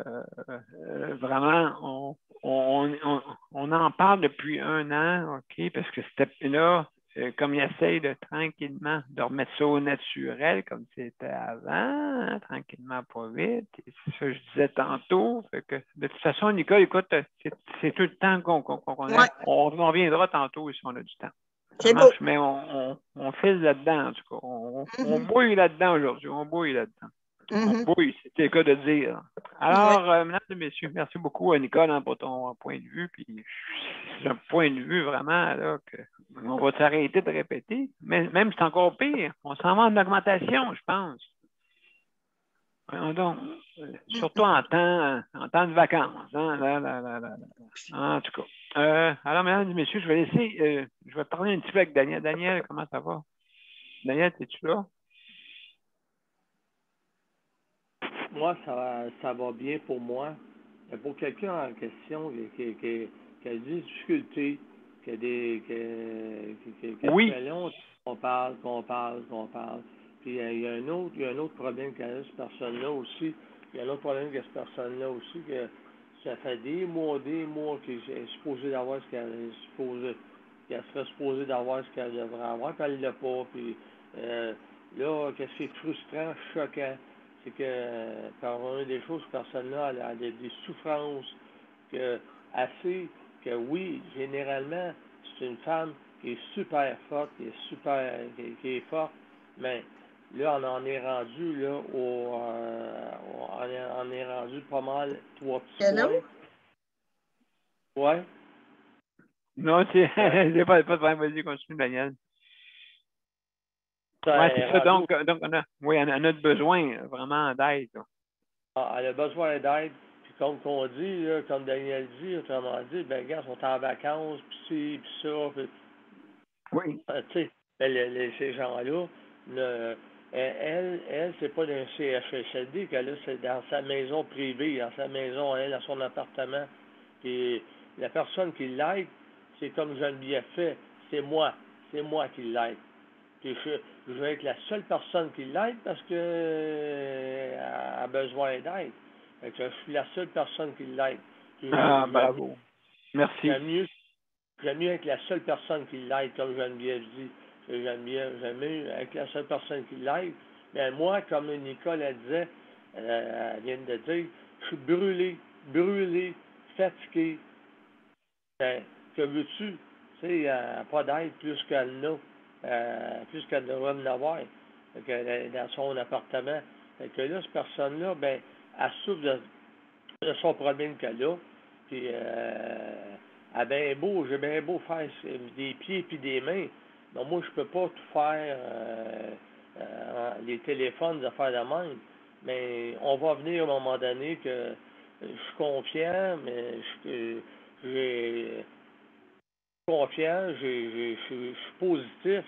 vraiment, on en parle depuis 1 an, OK, parce que c'était là, comme il essaye de tranquillement de remettre ça au naturel, comme c'était avant, hein, tranquillement, pas vite. Et c'est ça que je disais tantôt. Fait que, de toute façon, Nicole, écoute, c'est tout le temps qu'on a. On reviendra tantôt si on a du temps. C'est beau. Mais on file là-dedans, en tout cas. On bouille là-dedans aujourd'hui. On bouille là-dedans. Oui, c'était le cas de dire. Alors, mesdames et messieurs, merci beaucoup à Nicole pour ton point de vue. Puis, c'est un point de vue vraiment là, on va s'arrêter de répéter. Mais même c'est encore pire. On s'en va en augmentation, je pense. Donc, surtout en temps de vacances. Hein, en tout cas. Alors, mesdames et messieurs, je vais parler un petit peu avec Daniel. Daniel, comment ça va? Daniel, es-tu là? Moi, ça va bien pour moi. Mais pour quelqu'un en question qui a des difficultés, qui a des. Qui Oui. fait longtemps qu'on parle. Puis il y a un autre problème qu'a cette personne-là aussi. Il y a un autre problème que cette personne-là aussi, que ça fait des mois qu'elle est supposée d'avoir ce qu'elle serait supposée d'avoir ce qu'elle devrait avoir, puis elle ne l'a pas. Puis là, que c'est frustrant, choquant, c'est que par une des choses, cette personne-là, elle a des souffrances assez que oui, généralement, c'est une femme qui est super forte, qui est forte, mais là, on en est rendu là on est rendu pas mal 3 petits points. Ouais. Non, c'est pas de problème, vas-y, continue, Daniel. Ouais, c'est ça. Donc on a besoin vraiment d'aide. Elle a besoin d'aide. Puis comme on dit, là, comme Daniel dit, autrement dit, ben gars, ils sont en vacances, puis ci, puis ça. Puis, oui. Tu sais, ces gens-là, elle, c'est pas d'un CHSLD qu'elle a, c'est dans sa maison privée, dans sa maison, elle, dans son appartement. Puis la personne qui l'aide, c'est comme Geneviève fait, c'est moi qui l'aide. Puis je vais être la seule personne qui l'aide parce que elle a besoin d'aide. Fait que je suis la seule personne qui l'aide. Bravo. Merci. J'aime mieux être la seule personne qui l'aide, comme Geneviève dit. J'aime mieux être la seule personne qui l'aide. Mais moi, comme Nicole elle disait, elle vient de dire, je suis brûlé, fatigué. Ben, que veux-tu? Tu sais, elle n'a pas d'aide plus qu'elle n'a. Plus qu'elle devrait en avoir dans son appartement. Fait que là, cette personne-là, ben, elle souffre de son problème qu'elle a. Puis, j'ai bien beau faire des pieds puis des mains. Mais moi, je peux pas tout faire, les téléphones, des affaires de même. Mais on va venir à un moment donné que je suis confiant, mais j'ai confiant, je suis positif.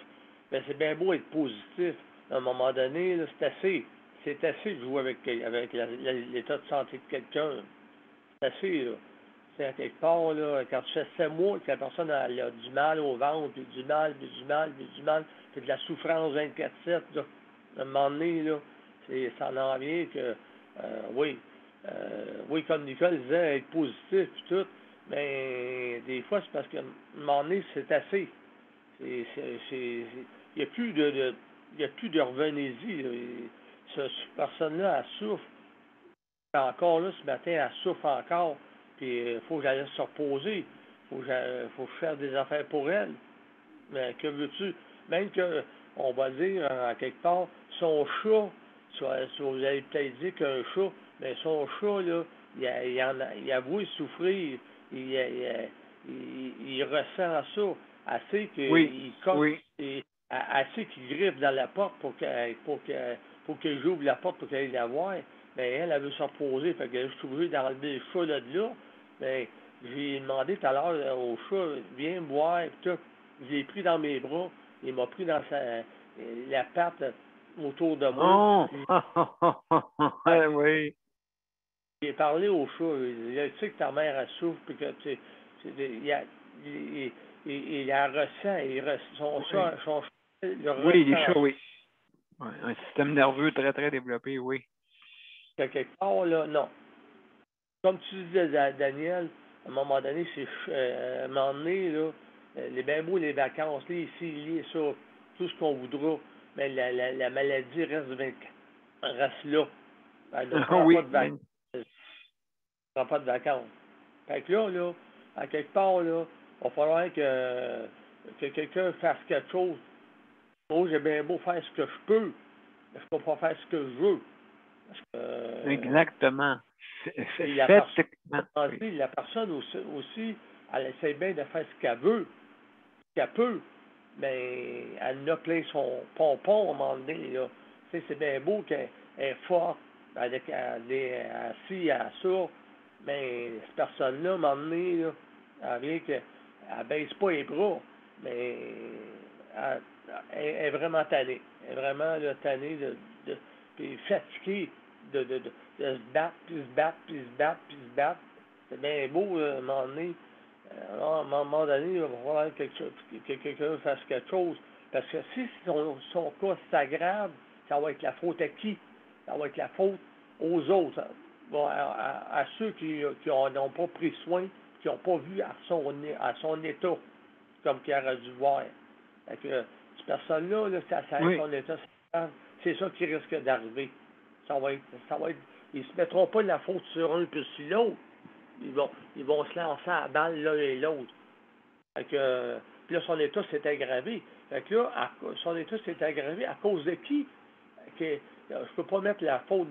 Mais c'est bien beau être positif. À un moment donné, là, c'est assez. c'est assez de jouer avec l'état de santé de quelqu'un. C'est assez, là. C'est à quelque part, là, quand tu fais 7 mois que la personne elle a du mal au ventre, puis du mal, puis de la souffrance 24/7, là, à un moment donné, là, ça en vient que, oui, comme Nicole disait, être positif et tout, mais des fois, c'est parce qu'à un moment donné, c'est assez. Il n'y a plus de revenez-y, là. Cette personne-là, elle souffre. Encore là, ce matin, elle souffre encore. Puis il faut que j'aille se reposer. Faut que je fasse des affaires pour elle. Mais que veux-tu? Même que, on va dire, à quelque part, son chat, vous allez peut-être dire qu'un chat, mais son chat, là, il avoue souffrir. Il ressent ça. Assez Oui, qu'il cogne, oui. assez qu'il griffe dans la porte pour que j'ouvre la porte pour qu'elle aille la voir. Mais elle veut se reposer. Fait que je suis obligé d'enlever le chat là. Mais j'ai demandé tout à l'heure au chat, viens me voir, et tout. Je l'ai pris dans mes bras, il m'a pris dans la patte autour de moi. Oh! Oui. J'ai parlé au chat, je sais que ta mère elle souffre, puis que il la ressent, son chat, le Oui, les ressent. chats, oui. Ouais, un système nerveux très, très développé, oui. Quelque part, là, non. Comme tu disais, Daniel, à un moment donné, à un moment donné, là, les bien beaux, les vacances, là, ici, il ça, tout ce qu'on voudra, mais la maladie reste là. Elle ne prend pas Oui, de vacances. Elle ne prend pas de vacances. Fait que là, à quelque part, là, il va falloir que quelqu'un fasse quelque chose. Moi, j'ai bien beau faire ce que je peux, mais je ne peux pas faire ce que je veux. Parce que, exactement. et la personne aussi, elle essaie bien de faire ce qu'elle peut, mais elle en a plein son pompon à un moment donné, là. Tu sais, c'est bien beau qu'elle est forte, elle est assise à ça, mais cette personne-là, à un moment donné, là, elle vient qu'elle baisse pas les bras, mais elle est vraiment tannée. Elle est vraiment là, tannée puis fatiguée de se battre, puis se battre, puis se battre, puis se battre. C'est bien beau, à un moment donné. Alors, à un moment donné, il va falloir que quelqu'un fasse quelque chose. Parce que si son cas s'aggrave, ça va être la faute à qui? Ça va être la faute aux autres. Bon, à ceux qui n'ont pas pris soin, qui n'ont pas vu à son état, comme qu'il aurait dû voir. Fait que cette personne-là, là, son état s'aggrave, c'est ça qui risque d'arriver. Ça va être, ils se mettront pas la faute sur un puis sur l'autre. Ils vont se lancer à la balle l'un et l'autre. Fait que, puis là, son état s'est aggravé. Fait que là, son état s'est aggravé à cause de qui? Je peux pas mettre la faute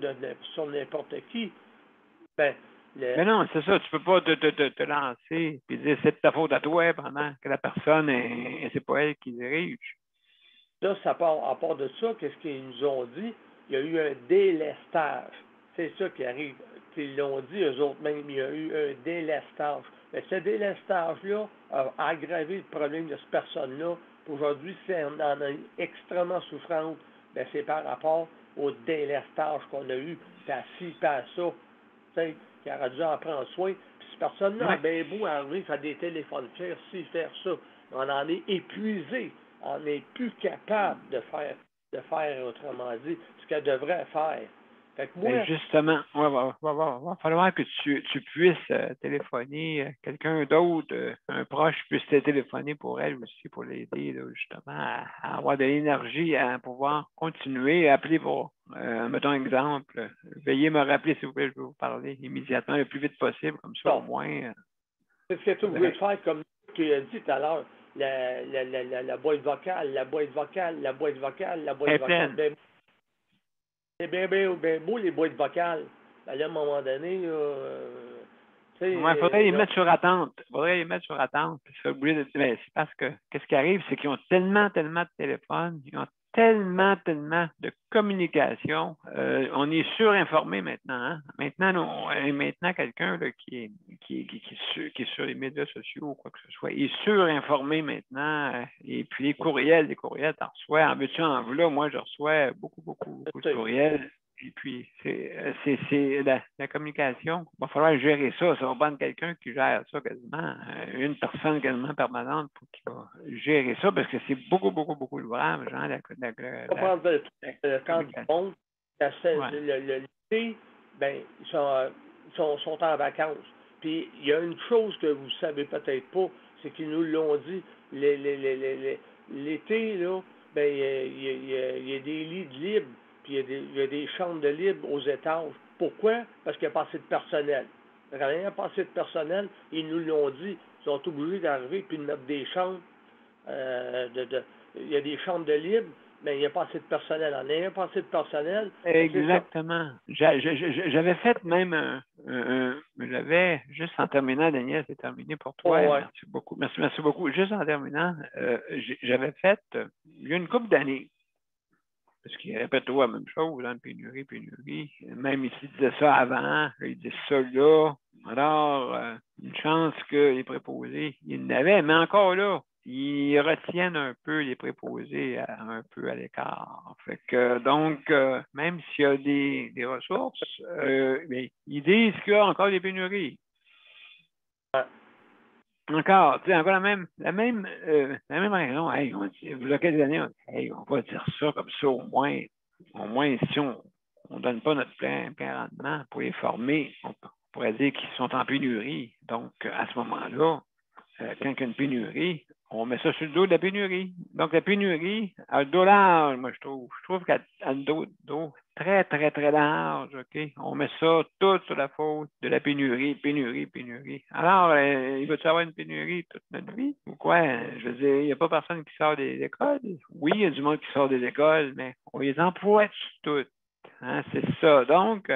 sur n'importe qui. Ben, Mais non, c'est ça, tu peux pas te lancer et dire c'est de ta faute à toi pendant que la personne, c'est pas elle qui dirige. là, à part de ça, qu'est-ce qu'ils nous ont dit? Il y a eu un délestage. C'est ça qui arrive. Qu'ils l'ont dit, eux autres même, il y a eu un délestage. Mais ce délestage-là a aggravé le problème de cette personne-là. Aujourd'hui, si on en a extrêmement souffrante, ben c'est par rapport au délestage qu'on a eu, puis à ci, puis à ça, qui aurait dû en prendre soin. Puis cette personne-là a bien beau arriver, faire des téléphones, faire ci, faire ça. On en est épuisé. On n'est plus capable de faire, autrement dit, ce qu'elle devrait faire. Fait que moi, justement, va falloir que tu puisses téléphoner quelqu'un d'autre, un proche puisse te téléphoner pour elle aussi, pour l'aider justement à avoir de l'énergie, à pouvoir continuer, à appeler pour, mettons exemple, veuillez me rappeler s'il vous plaît, je vais vous parler immédiatement, le plus vite possible, comme ça au moins. C'est ce que tu voulais faire, comme tu as dit tout à l'heure, la boîte vocale, la boîte vocale, la boîte vocale, la boîte vocale. Ben, c'est bien beau, les boîtes vocales. Ben là, à un moment donné, il faudrait les mettre sur attente. C'est parce que qu'est-ce qui arrive, c'est qu'ils ont tellement de téléphones, ils ont tellement de communication. On est surinformé maintenant. Hein? Maintenant, quelqu'un qui est sur les médias sociaux ou quoi que ce soit, il est surinformé maintenant. Et puis les courriels, t'en reçois. En veux-tu, en veux-là, moi, je reçois beaucoup de courriels. Et puis, c'est la communication. Il va falloir gérer ça. Ça va prendre quelqu'un qui gère ça quasiment, une personne quasiment permanente pour qui va gérer ça, parce que c'est beaucoup, beaucoup, beaucoup d'ouvrages, hein, On va prendre le temps du monde. L'été, ben, ils sont en vacances. Puis, il y a une chose que vous ne savez peut-être pas, c'est qu'ils nous l'ont dit. L'été, là, ben, il y a des lits de libres, puis il y a des chambres de libre aux étages. Pourquoi? Parce qu'il n'y a pas assez de personnel. Quand il n'y a pas assez de personnel, ils nous l'ont dit. Ils sont obligés d'arriver puis de mettre des chambres. Il y a des chambres de libre, mais il n'y a pas assez de personnel. En ayant pas assez de personnel. Exactement. J'avais fait même j'avais, juste en terminant, Daniel, c'est terminé pour toi. Oh, ouais. Merci beaucoup. Merci beaucoup. Juste en terminant, j'avais fait, il y a une couple d'années, parce qu'il répète toujours la même chose, hein, pénurie. Même ici, il disait ça avant, il disait ça là. Alors, une chance que les préposés, ils n'avaient, mais encore là, ils retiennent un peu les préposés un peu à l'écart. Fait que, donc, même s'il y a des ressources, mais ils disent qu'il y a encore des pénuries. Ouais. Encore la même raison. Hey, il y a quelques années, on va dire ça comme ça au moins si on ne donne pas notre plein rendement pour les former, on pourrait dire qu'ils sont en pénurie. Donc, à ce moment-là, quand il y a une pénurie, on met ça sur le dos de la pénurie. Donc, la pénurie, à le dos large, moi, je trouve qu'à le dos très, très, très large, OK? On met ça tout sur la faute de la pénurie. Alors, il va-tu avoir une pénurie toute notre vie? Ou quoi? Je veux dire, il n'y a pas personne qui sort des écoles. Oui, il y a du monde qui sort des écoles, mais on les emploie toutes. Hein? C'est ça. Donc,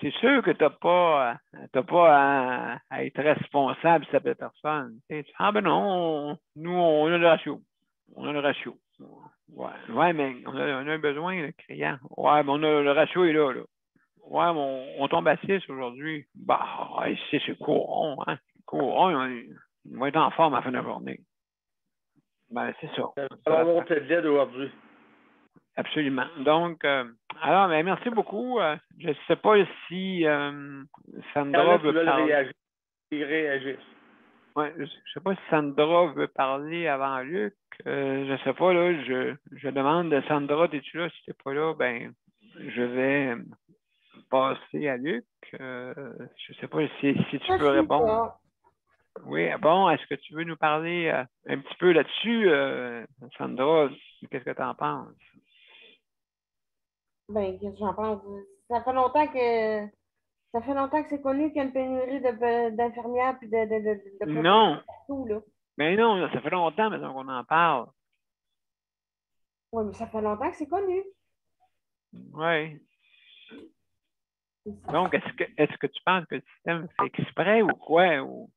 c'est sûr que tu n'as pas à être responsable de cette personne. Ah ben non, nous, on a le ratio. Ouais, mais on a un besoin de client. Ouais, mais le ratio est là. Ouais, mais on tombe à 6 aujourd'hui. Bah, c'est courant, hein. Courant, il va être en forme à la fin de la journée. Ben, c'est ça. On va monter de l'aide aujourd'hui. Absolument. Donc, alors, ben, merci beaucoup. Je ne sais pas si Sandra veut parler. Ils réagissent. Ouais, je ne sais pas si Sandra veut parler avant Luc. Je ne sais pas, là, je demande à Sandra, es-tu là? Si tu n'es pas là, ben, je vais passer à Luc. Je ne sais pas si tu peux répondre. Oui, bon, est-ce que tu veux nous parler un petit peu là-dessus, Sandra? Qu'est-ce que tu en penses? Ben, qu'est-ce que j'en pense? Ça fait longtemps que c'est connu qu'il y a une pénurie d'infirmières puis de Non. partout, là. Mais non, ça fait longtemps maintenant qu'on en parle. Oui, mais ça fait longtemps que c'est connu. Oui. Donc, est-ce que tu penses que le système fait exprès ou quoi? Ou...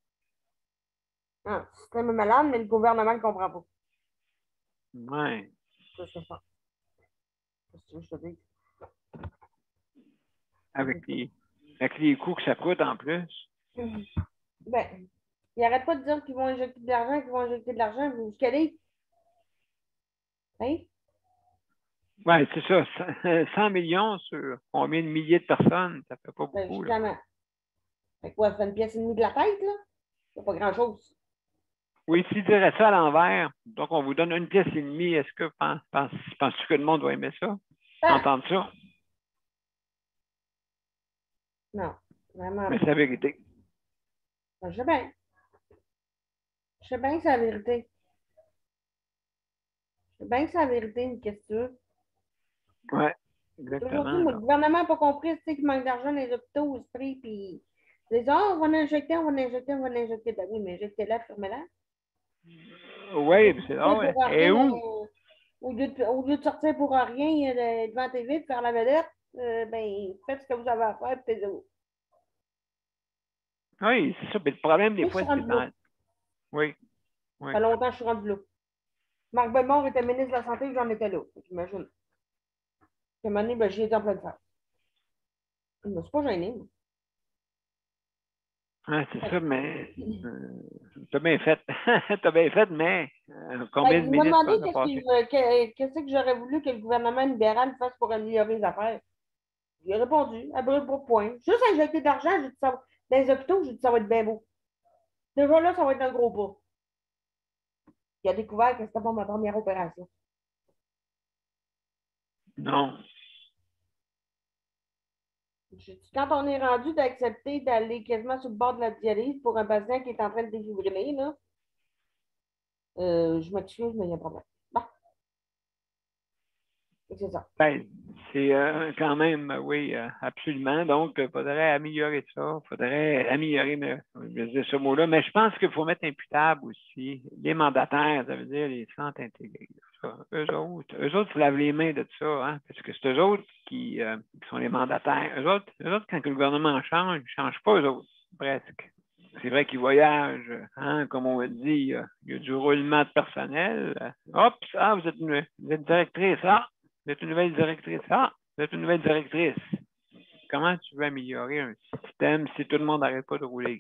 Non, le système est malade, mais le gouvernement ne le comprend pas. Oui. C'est ce que je pense. Qu'est-ce que je te dis? Avec les coûts que ça coûte en plus. Ben, ils n'arrêtent pas de dire qu'ils vont injecter de l'argent, vous vous calez. Hein? Oui, c'est ça. 100 millions sur combien de milliers de personnes, ça fait pas Ben, beaucoup. justement. Fait quoi, ça fait une pièce et demie de la tête, là? C'est pas grand-chose. Oui, s'ils diraient ça à l'envers, donc on vous donne une pièce et demie, est-ce que penses-tu que le monde va aimer ça? Entendre ça? Non, vraiment. Mais c'est la vérité. Ben, je sais bien. Je sais bien que c'est la vérité. Je sais bien que c'est la vérité, une question. Oui, exactement. Aujourd'hui, le gouvernement n'a pas compris, tu sais, qu'il manque d'argent dans les hôpitaux, au prix, puis ils disent, on va injecter. Ben oui, mais injectez-la, fermez-la. Oui, c'est drôle. Et où? Au lieu de sortir pour rien devant la TV, de faire la vedette, ben, faites ce que vous avez à faire, puis c'est Oui, c'est ça. Mais le problème, des fois, c'est dans... Oui. Ça fait longtemps que je suis rendue là. Marc Bellemare était ministre de la Santé, j'en étais là. J'imagine. À un moment donné, ben, j'y étais en pleine face. Je ne me suis pas gênée. Oui, c'est ça, mais t'as bien fait. T'as bien fait, mais combien de Il m'a ministres demandé qu'est-ce que j'aurais voulu que le gouvernement libéral fasse pour améliorer les affaires. J'ai répondu, à brûle pour point. Juste injecter de l'argent, j'ai dit ça. Dans les hôpitaux, j'ai dit ça va être bien beau. Déjà là, ça va être un gros pas. Il a découvert que c'était pas ma première opération. Non. J'ai dit, quand on est rendu d'accepter d'aller quasiment sur le bord de la dialyse pour un patient qui est en train de défibriller, là, je m'excuse, mais il y a un problème. Bon, c'est ça. Ben, c'est quand même, oui, absolument. Donc, il faudrait améliorer ça. Il faudrait améliorer je veux dire ce mot-là. Mais je pense qu'il faut mettre imputable aussi les mandataires, ça veut dire les centres intégrés. Ça. Eux autres se lavent les mains de ça, hein, parce que c'est eux autres qui sont les mandataires. Eux autres, quand le gouvernement change, ils ne changent pas eux autres, presque. C'est vrai qu'ils voyagent, hein, comme on dit, il y a du roulement de personnel. Hop, vous êtes directrice, vous êtes une nouvelle directrice. Vous êtes une nouvelle directrice. Comment tu veux améliorer un système si tout le monde n'arrête pas de rouler?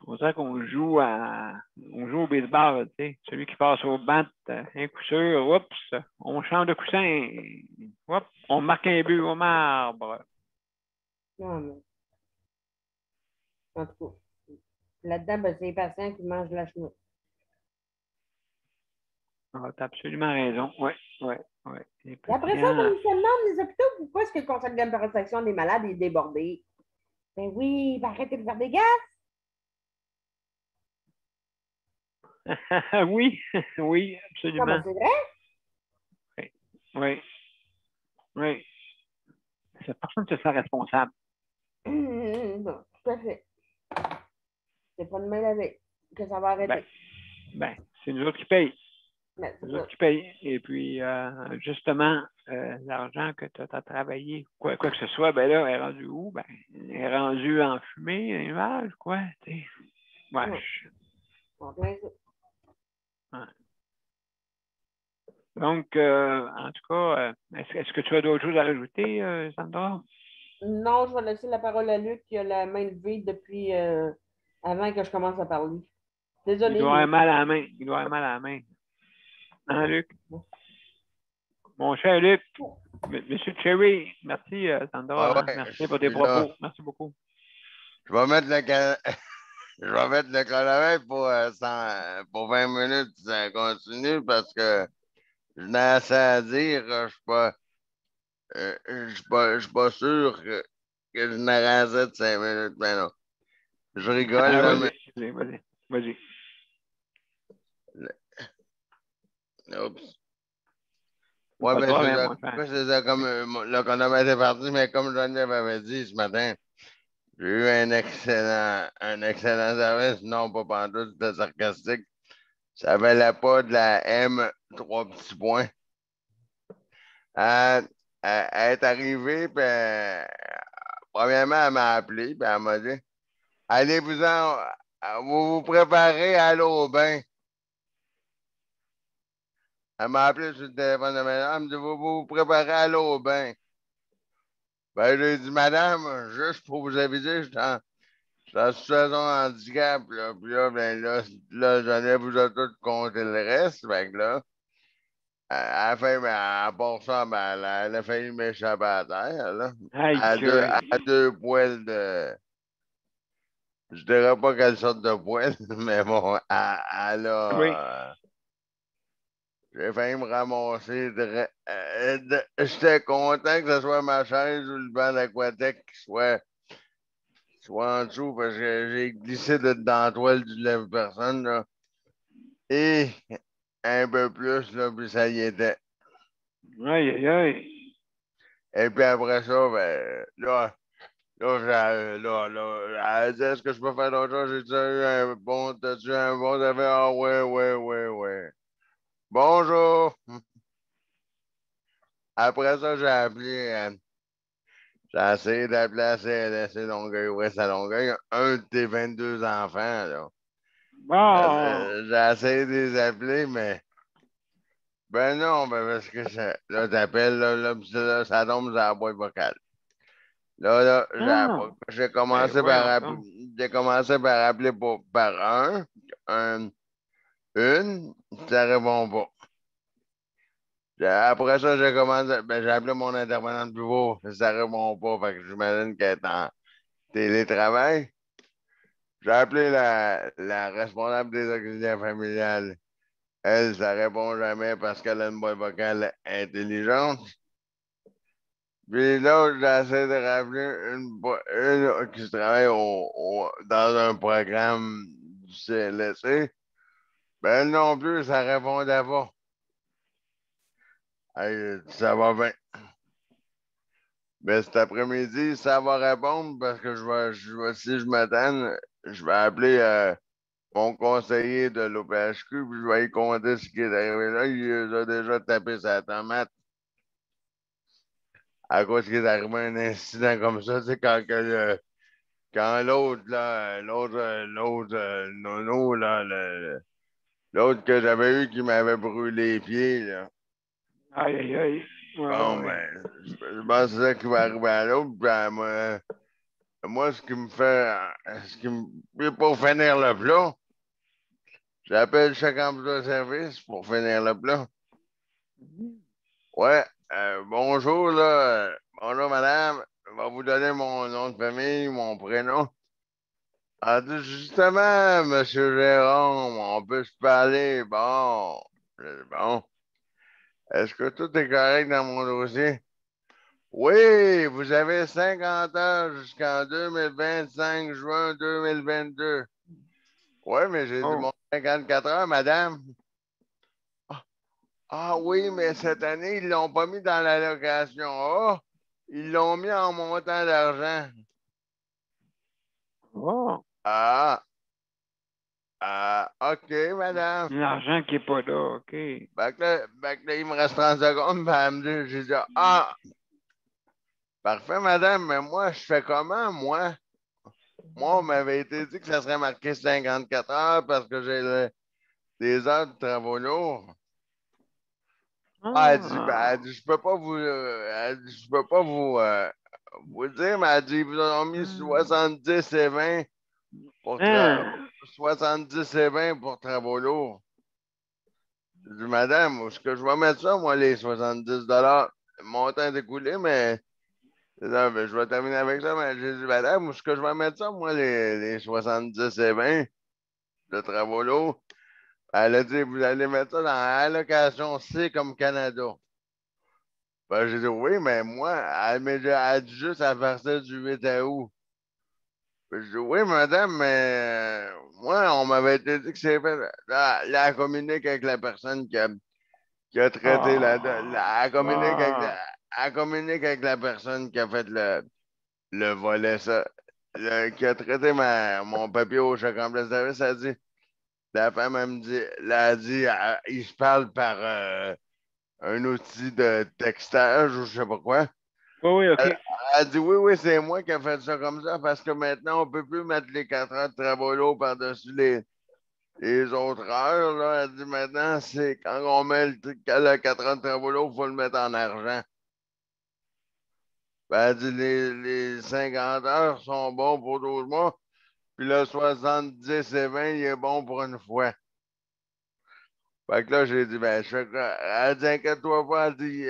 On dirait qu'on joue au baseball, tu sais. Celui qui passe au bat, un coup sûr, oups, on change de coussin. Oups, on marque un but au marbre. Non, mais. En tout cas, là-dedans, ben, c'est les patients qui mangent de la chenoute. Tu as absolument raison. Oui, oui, oui. Et après ça, comme ils se demandent les hôpitaux, pourquoi est-ce que le conseil de protection des malades est débordé? Ben oui, il va arrêter de faire des gaz. Oui, oui, absolument. Non, ben, c'est vrai? Oui, oui. Personne ne se sent responsable. Non, tout à fait. C'est pas demain la veille que ça va arrêter. Ben, c'est nous autres qui payent. Ben, C'est nous autres qui payent. Et puis, justement, l'argent que tu as travaillé, quoi que ce soit, ben là, est rendu où? Ben, est rendu en fumée, un nuage, quoi. T'sais. Ouais. Ouais. Donc, en tout cas, est-ce que tu as d'autres choses à rajouter, Sandra? Non, je vais laisser la parole à Luc qui a la main levée depuis avant que je commence à parler. Désolé. Il doit avoir mal à la main. Il doit avoir mal à la main. Hein, Luc? Mon cher Luc, Monsieur Cherry, merci, Sandra. Ouais, merci pour tes propos. Merci beaucoup. Je vais mettre le chronomètre pour 20 minutes si ça continue parce que je n'ai assez à dire. Je suis pas sûr que je n'aurai assez de 5 minutes, mais non. Je rigole, là, mais. Vas-y. Oups. Ouais, mais c'est ça, comme le chronomètre est parti, mais comme Geneviève avait dit ce matin, j'ai eu un excellent service. Non, pas pantoute, c'était sarcastique. Ça valait pas de la M, 3 petits points. Elle est arrivée, puis premièrement, elle m'a appelé, puis elle m'a dit allez-vous-en, vous vous préparez à aller au bain. Elle m'a appelé sur le téléphone de madame, elle me dit vous préparez à aller au bain. Ben, j'ai dit madame, juste pour vous aviser, je suis en situation de handicap, là, puis là, ben là, j'en ai vous a tout compté le reste, fait que là. À la fin, ben, à part ça, ben, elle a failli m'échapper à terre, là. À deux poils de. Je dirais pas quelle sorte de poils, mais bon, elle a. Oui. J'ai failli me ramasser. J'étais content que ce soit ma chaise ou le banc d'aquatique qui soit en dessous parce que j'ai glissé dans la toile du lève-personne, là. Et un peu plus, là, puis ça y était. Aïe, aïe, aïe. Et puis après ça, ben, là, elle dit, est-ce que je peux faire d'autre chose? J'ai dit, t'as-tu un bon? T'as fait, ah, ouais. Bonjour. Après ça, j'ai essayé d'appeler à CLSC Longueuil, Ouest à Longueuil, un de tes 22 enfants, là. Bon. J'ai essayé de les appeler, mais. Ben non, ben parce que là, t'appelles, là, ça tombe dans la boîte vocale. Là, j'ai commencé par appeler par une, ça répond pas. Après ça, j'ai commencé. Ben, j'ai appelé mon intervenant de bureau. Ça ne répond pas. Fait que j'imagine qu'elle est en télétravail. J'ai appelé la responsable des auxiliaires familiales. Elle, ça répond jamais parce qu'elle a une boîte vocale intelligente. Puis là, j'essaie de rappeler une qui travaille dans un programme du CLSC. Ben, elle non plus, ça répondait pas. Hey, ça va bien. Ben, cet après-midi, ça va répondre parce que si je m'attends, je vais appeler mon conseiller de l'OPHQ, puis je vais lui compter ce qui est arrivé là. Il a déjà tapé sa tomate. À cause qu'il est arrivé un incident comme ça, c'est quand l'autre, là, l'autre nono, là, l'autre que j'avais eu qui m'avait brûlé les pieds, là. Aïe, aïe, aïe. Ouais, Bon, ouais. ben, je pense que c'est ça qui va arriver à l'autre. Ben, moi, ce qui me fait, puis pour finir le plat, j'appelle chaque emploi de service pour finir le plat. Ouais, bonjour, là. Bonjour, madame. Je vais vous donner mon nom de famille, mon prénom. Ah, justement, monsieur Jérôme, on peut se parler. Bon, bon. Est-ce que tout est correct dans mon dossier? Oui, vous avez 50 heures jusqu'en 2025, juin 2022. Oui, mais j'ai dit Oh. mon 54 heures, madame. Ah oui, mais cette année, ils ne l'ont pas mis dans l'allocation A. Ils l'ont mis en montant d'argent. Oh. OK, madame. L'argent qui n'est pas là, OK. Fait que là, il me reste 30 secondes, puis elle me dit, j'ai dit, parfait, madame, mais moi, je fais comment, moi? Moi, on m'avait été dit que ça serait marqué 54 heures parce que j'ai des heures de travaux lourds. Elle dit, je peux pas je peux pas vous dire, mais elle dit, ils vous ont mis 70 et 20 pour 70 et 20 pour travaux lourds. Je dis, madame, où est-ce que je vais mettre ça, moi, les 70 Le montant est écoulé, mais c'est ça, je vais terminer avec ça. Mais j'ai dit, madame, où est-ce que je vais mettre ça, moi, les 70 et 20 de travaux lourds? Elle a dit, vous allez mettre ça dans l'allocation C comme Canada. Ben, j'ai dit, oui, mais moi, elle dit juste à partir du 8 août. Ben, j'ai dit, oui, madame, mais moi, on m'avait été dit que c'est fait. Là, elle communique avec la personne qui a traité elle communique avec la personne qui a fait le volet, ça. Qui a traité mon papier au chèque en place de service, elle dit, la femme, elle me dit, elle a dit, il se parle par un outil de textage ou je sais pas quoi. Oui, oui, OK. Elle dit, oui, oui, c'est moi qui ai fait ça comme ça parce que maintenant, on ne peut plus mettre les 4 heures de travail lourd par-dessus les autres heures. Là. Elle dit, maintenant, c'est quand on met le 4 heures de travail lourd, il faut le mettre en argent. Ben, elle dit, les 50 heures sont bons pour 12 mois, puis le 70 et 20, il est bon pour une fois. Fait que là, j'ai dit, ben, je fais quoi? Elle dit, inquiète-toi pas, elle dit,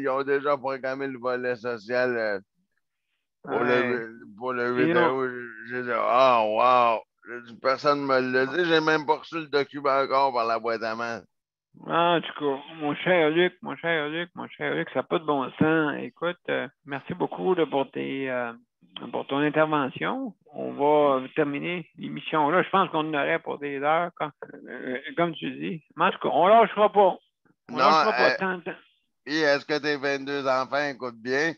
ils ont déjà programmé le volet social pour le 8 Sinon, août. J'ai dit, wow! J'ai dit, personne ne me l'a dit, j'ai même pas reçu le document encore par la boîte à main. en tout cas, mon cher Luc, ça n'a pas de bon sens. Écoute, merci beaucoup là, pour ton intervention. On va terminer l'émission là. Je pense qu'on en aurait pour des heures, comme tu dis. Mais en tout cas, on lâchera pas. On Non, lâchera pas tant. et est-ce que tes 22 enfants écoutent bien?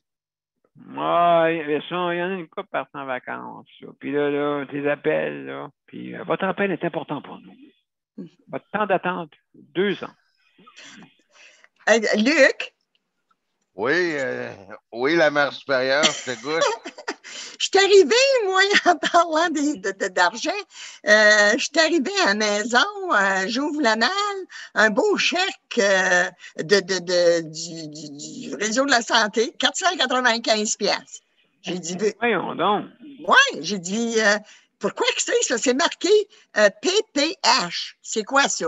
Ouais, il y en a une couple partant en vacances. Là. Puis là, tes appels, là. Puis votre appel est important pour nous. Votre temps d'attente, 2 ans. Luc, Oui, oui, la mère supérieure, je t'écoute. je suis arrivée, moi, en parlant d'argent, je suis arrivée à la maison, j'ouvre la malle, un beau chèque du réseau de la santé, 495 piastres. J'ai dit, Voyons donc. oui, j'ai dit, pourquoi que c'est ça? C'est marqué PPH. C'est quoi ça?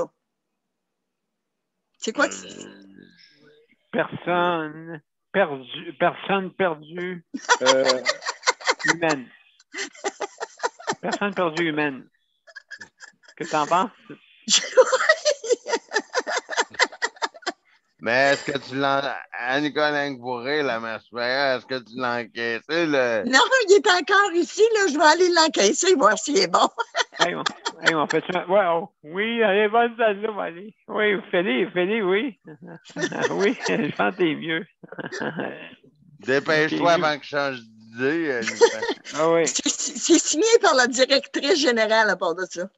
C'est quoi que c'est? personne perdue humaine. Personne perdue humaine. Qu'est-ce que tu en penses? Mais est-ce que tu l'as. Anne-Nicole Ingbouré, la mère supérieure, est-ce que tu l'as encaissé? Non, il est encore ici, là. Je vais aller l'encaisser, voir s'il est bon. Hey, on fait ça. Ouais, oh, oui, elle est bonne celle-là, va aller. Oui, fais-les, oui. Oui, je pense que t'es mieux. Dépêche-toi avant que je change d'idée. Ah oui. C'est signé par la directrice générale à part de ça.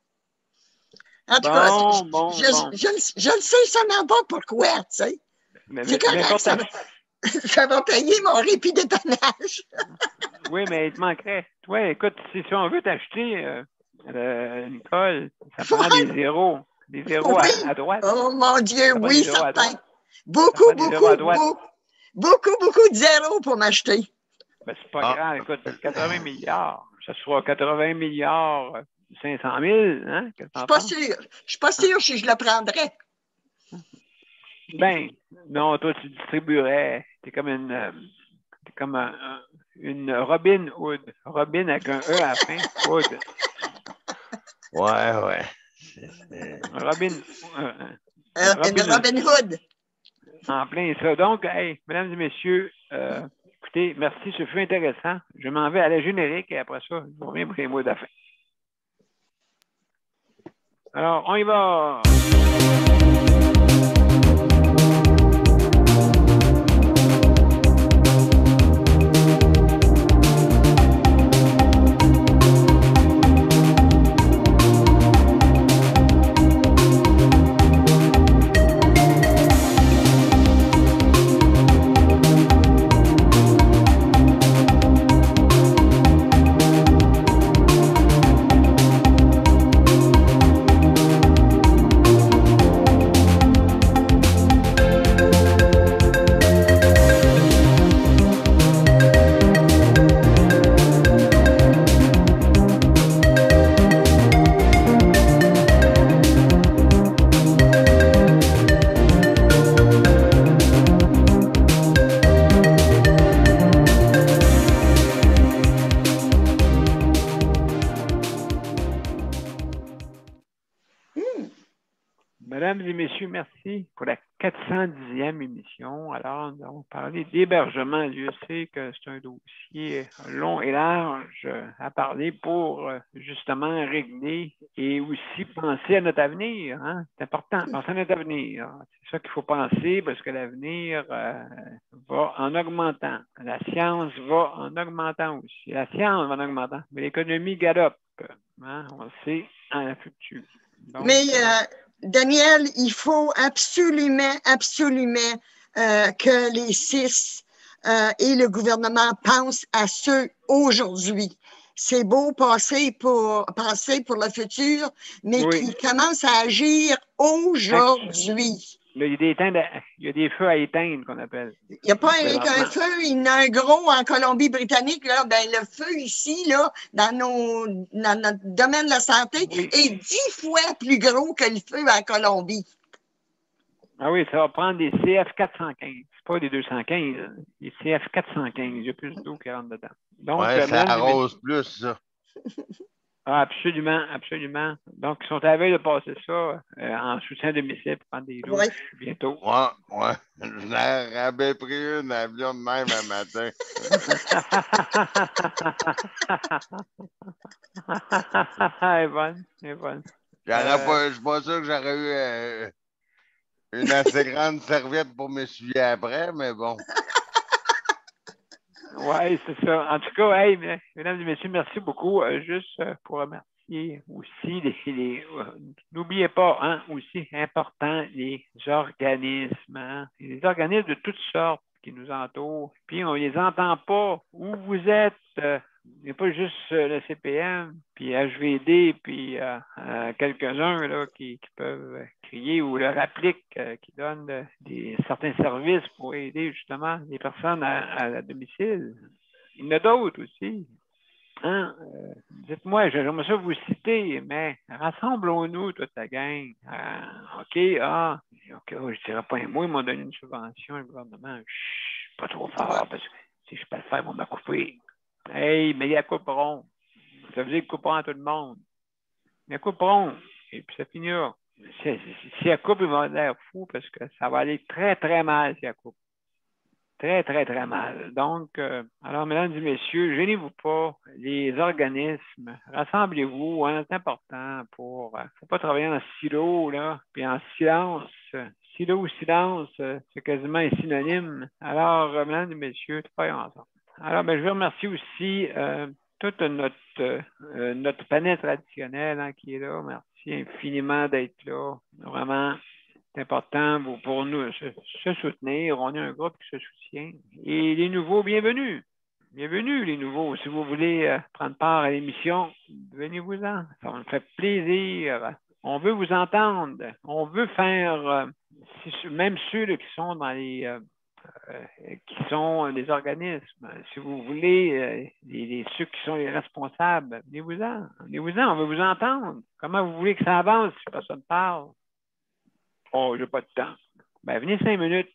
En tout cas, je ne sais seulement pas pourquoi, tu sais. C'est correct, ça va payer mon répit d'étonnage. Oui, mais il te manquerait. Toi, écoute, si on veut t'acheter, Nicole, ça prend des zéros. Des zéros oui. à droite. Oh mon Dieu, oui, certain. Beaucoup de zéros pour m'acheter. Ben, c'est pas grave, écoute, 80 milliards. Ça sera 80 milliards 500 000, hein? Je suis pas sûre si je le prendrais. Ben, non, toi, tu distribuerais. T'es comme une Robin Hood. Robin avec un E à la fin. Hood. Ouais. Robin. Une Robin Hood. En plein ça. Donc, hey, mesdames et messieurs, écoutez, merci, ce fut intéressant. Je m'en vais à la générique et après ça, je reviens pour les mots de la fin. Alors, on y va! Mesdames et messieurs, merci pour la 410e émission. Alors, nous avons parlé d'hébergement. Je sais que c'est un dossier long et large à parler pour justement régler et aussi penser à notre avenir. Hein? C'est important, penser à notre avenir. C'est ça qu'il faut penser parce que l'avenir va en augmentant. La science va en augmentant aussi. La science va en augmentant, mais l'économie galope. Hein? On le sait en futur. Donc, mais Daniel, il faut absolument que les CIS et le gouvernement pensent à ceux aujourd'hui. C'est beau penser pour le futur, mais qu'ils commencent à agir aujourd'hui. Là, il y a des feux à éteindre qu'on appelle. Il n'y a pas un feu, il y en a un gros en Colombie-Britannique. Là, ben, le feu ici, là, dans notre domaine de la santé, est 10 fois plus gros que le feu en Colombie. Ah oui, ça va prendre des CF415. C'est pas des 215, des CF415. Il y a plus d'eau qui rentre dedans. Donc, ça arrose plus, ça. Ah, absolument, absolument. Donc, ils sont à la veille de passer ça en soutien à domicile pour prendre des douches bientôt. Ouais. Je n'avais pris une avion de même un matin. Elle est bonne. Je suis pas sûr que j'aurais eu une assez grande serviette pour m'essuyer après, mais bon. Oui, c'est ça. En tout cas, hey, mesdames et messieurs, merci beaucoup. Juste pour remercier aussi n'oubliez pas, hein, aussi important, les organismes. Hein, les organismes de toutes sortes qui nous entourent. Puis on les entend pas. Où vous êtes, il n'y a pas juste le CPM, puis HVD, puis quelques-uns là, qui peuvent crier ou leur applique, qui donnent certains services pour aider justement les personnes à domicile. Il y en a d'autres aussi. Hein? Dites-moi, j'aimerais ça vous citer, mais rassemblons-nous, toute la gang. OK, OK, je dirais pas un mot, ils m'ont donné une subvention, le gouvernement. Chut, pas trop fort, parce que si je peux le faire, ils vont me couper. Hey, mais ils couperont. Ça veut dire qu'ils couperont à tout le monde. Ils couperont, et puis ça finira. Si elle coupe, ils vont avoir l'air fou parce que ça va aller très, très mal si elle coupe. Très, très, très mal. Donc, alors, mesdames et messieurs, gênez-vous pas. Les organismes, rassemblez-vous, hein, c'est important pour. Faut pas travailler en silo, là, puis en silence. Silo ou silence, c'est quasiment un synonyme. Alors, mesdames et messieurs, travaillons ensemble. Alors, ben, je veux remercier aussi toute notre panel traditionnel hein, qui est là. Merci infiniment d'être là. Vraiment. C'est important pour nous se soutenir. On est un groupe qui se soutient. Et les nouveaux, bienvenue. Bienvenue, les nouveaux. Si vous voulez prendre part à l'émission, venez-vous-en. Ça nous fait plaisir. On veut vous entendre. On veut faire, même ceux là, qui sont dans qui sont des organismes. Si vous voulez, ceux qui sont les responsables, venez-vous-en. Venez-vous-en, on veut vous entendre. Comment vous voulez que ça avance si personne ne parle? Oh, j'ai pas de temps. Ben, venez 5 minutes.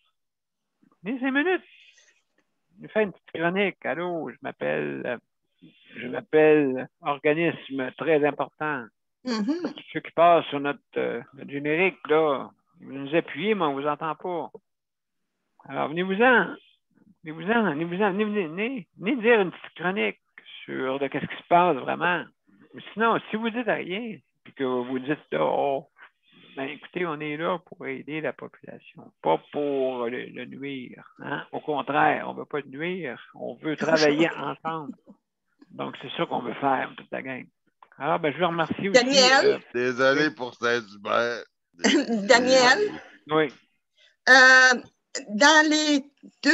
Venez 5 minutes. Je fais une petite chronique. Allô, je m'appelle organisme très important. Ceux qui passent sur notre générique, là, vous nous appuyez, mais on ne vous entend pas. Alors, venez-vous-en. Venez-vous-en. Venez dire une petite chronique sur de qu'est-ce qui se passe vraiment. Sinon, si vous dites rien, puis que vous dites, oh, ben, écoutez, on est là pour aider la population, pas pour le nuire. Hein? Au contraire, on ne veut pas le nuire, on veut travailler ensemble. Donc, c'est ça qu'on veut faire, toute la gang. Alors, ben, je vous remercie aussi. Daniel? Désolé pour Saint-Hubert. Daniel? Oui. Dans les 2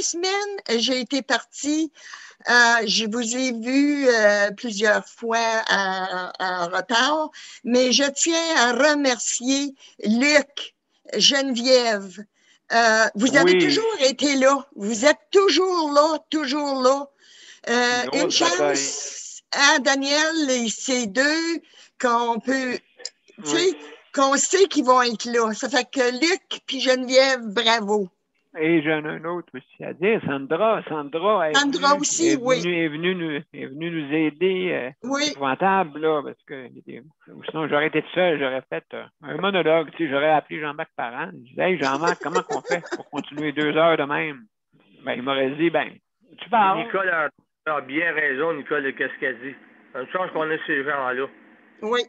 semaines, j'ai été partie. Je vous ai vu plusieurs fois en retard, mais je tiens à remercier Luc, Geneviève. Vous avez toujours été là. Vous êtes toujours là, toujours là. Une chance, hein, Daniel, c'est deux qu'on peut, tu sais, qu'on sait qu'ils vont être là. Ça fait que Luc puis Geneviève, bravo. Et j'en ai un autre aussi à dire. Sandra aussi, oui. Est venue nous aider. Oui. Épouvantable, là, parce que sinon, j'aurais été seul, j'aurais fait un monologue. Tu sais, j'aurais appelé Jean-Marc Parent. Je disais, hey, Jean-Marc, comment qu'on fait pour continuer 2 heures de même? Ben, il m'aurait dit, ben, tu parles. Nicole a bien raison, Nicole, de ce qu'elle dit. Une chance qu'on ait ces gens-là. Oui.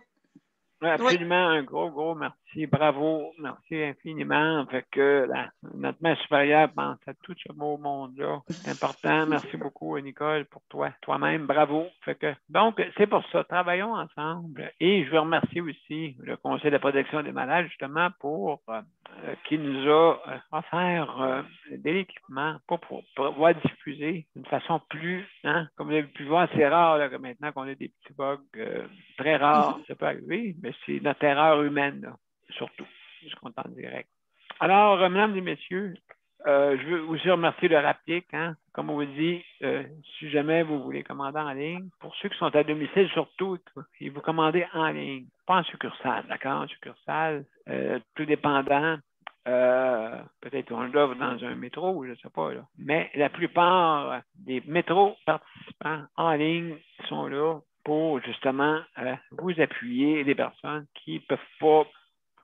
Oui, absolument, un gros merci, bravo, merci infiniment. Fait que notre mère supérieure pense à tout ce beau monde-là. C'est important. Merci beaucoup, Nicole, pour toi-même, bravo. Fait que, donc, c'est pour ça, travaillons ensemble. Et je veux remercier aussi le Conseil de protection des malades, justement, pour qui nous a offert de l'équipement pour pouvoir diffuser d'une façon plus, hein, comme vous avez pu voir, c'est rare là, que maintenant qu'on a des petits bugs très rares, ça peut arriver, mais c'est notre erreur humaine, là, surtout, ce qu'on est en direct. Alors, mesdames et messieurs, je veux aussi remercier le Raptic, hein, comme on vous dit, si jamais vous voulez commander en ligne, pour ceux qui sont à domicile surtout, et vous commandez en ligne, pas en succursale, d'accord, en succursale, tout dépendant, peut-être on l'offre dans un métro, je ne sais pas, là. Mais la plupart des métros participants en ligne sont là pour justement vous appuyer les personnes qui ne peuvent pas.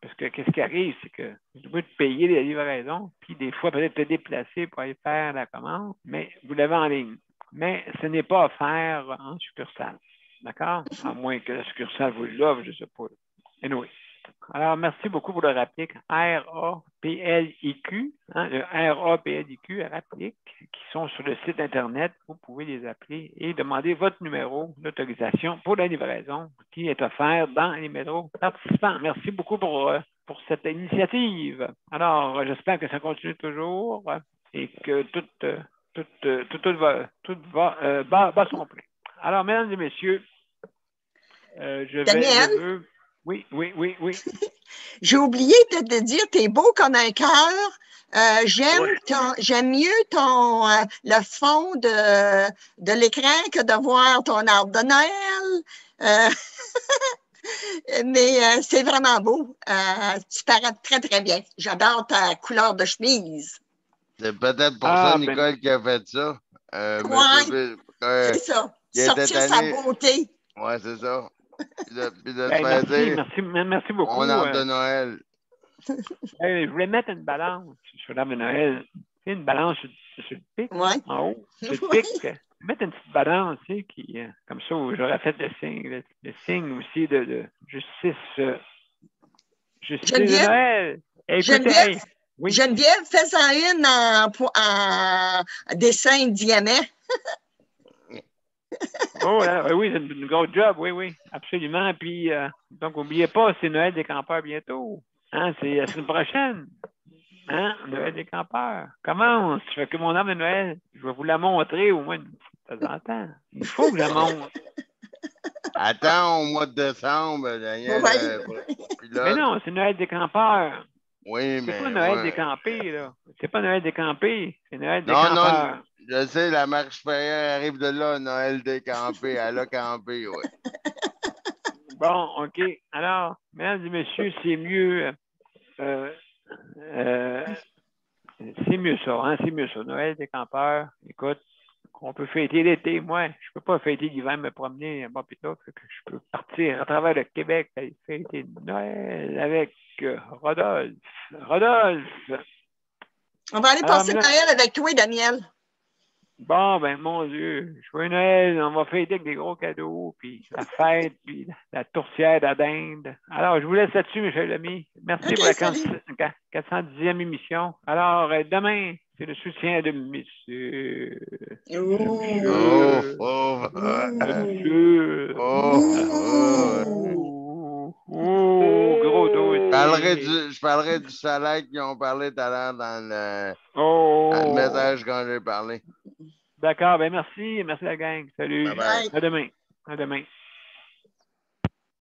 Parce que qu'est-ce qui arrive, c'est que vous pouvez payer les livraisons, puis des fois peut-être te déplacer pour aller faire la commande, mais vous l'avez en ligne. Mais ce n'est pas offert en succursale. D'accord? À moins que la succursale vous l'offre, je ne sais pas. Anyway. Alors, merci beaucoup pour le Raptic. R-A-P-L-I-Q, hein, le R-A-P-L-I-Q, Raptic, qui sont sur le site Internet. Vous pouvez les appeler et demander votre numéro d'autorisation pour la livraison qui est offert dans les métros participants. Merci beaucoup pour cette initiative. Alors, j'espère que ça continue toujours et que tout va son plein. Alors, mesdames et messieurs, Daniel? Oui. J'ai oublié de te dire, t'es beau comme un cœur. J'aime mieux le fond de l'écran que de voir ton arbre de Noël. Mais c'est vraiment beau. Tu parais très, très bien. J'adore ta couleur de chemise. C'est peut-être pour ça, Nicole, qui a fait ça. Oui, c'est ça. Sortir sa beauté. Oui, c'est ça. Puis de se faire dire, merci beaucoup. mon arbre de Noël. Je voulais mettre une balance sur l'arbre de Noël. Une balance sur le pic, en haut, sur le pic. Mettre une petite balance, qui, comme ça, où j'aurais fait le signe aussi de justice de Noël. Geneviève, fais-en une en dessin diamant. Oui, c'est une grosse job, oui, absolument. Puis, donc, n'oubliez pas, c'est Noël des campeurs bientôt. Hein, c'est la semaine prochaine. Hein, Noël des campeurs. Commence. Je fais que mon arbre de Noël. Je vais vous la montrer au moins de temps en temps. Il faut que je la montre. Attends au mois de décembre, Daniel. Mais non, c'est Noël des campeurs. Oui, mais. C'est pas Noël décampé, là. C'est pas Noël décampé. C'est Noël des campeurs. Non, je sais, la marche supérieure arrive de là, Noël décampé. Elle a campé, oui. Bon, OK. Alors, mesdames et messieurs, c'est mieux. C'est mieux ça, hein? C'est mieux ça. Noël des campeurs. Écoute, on peut fêter l'été. Moi, je peux pas fêter l'hiver, me promener bon plutôt que je peux partir à travers le Québec et fêter Noël avec Rodolphe. Rodolphe! On va aller passer Noël avec toi, Daniel. Bon, ben, mon Dieu, joyeux Noël, on va fêter avec des gros cadeaux, puis la fête, puis la tourtière de la dinde. Alors, je vous laisse là-dessus, mes chers amis. Merci pour la 410e émission. Alors, demain, c'est le soutien de monsieur. Gros dos. Je parlerai du salaire qu'ils ont parlé tout à l'heure dans le message quand j'ai parlé. D'accord, ben merci. Merci la gang. Salut. Bye bye. À demain. À demain.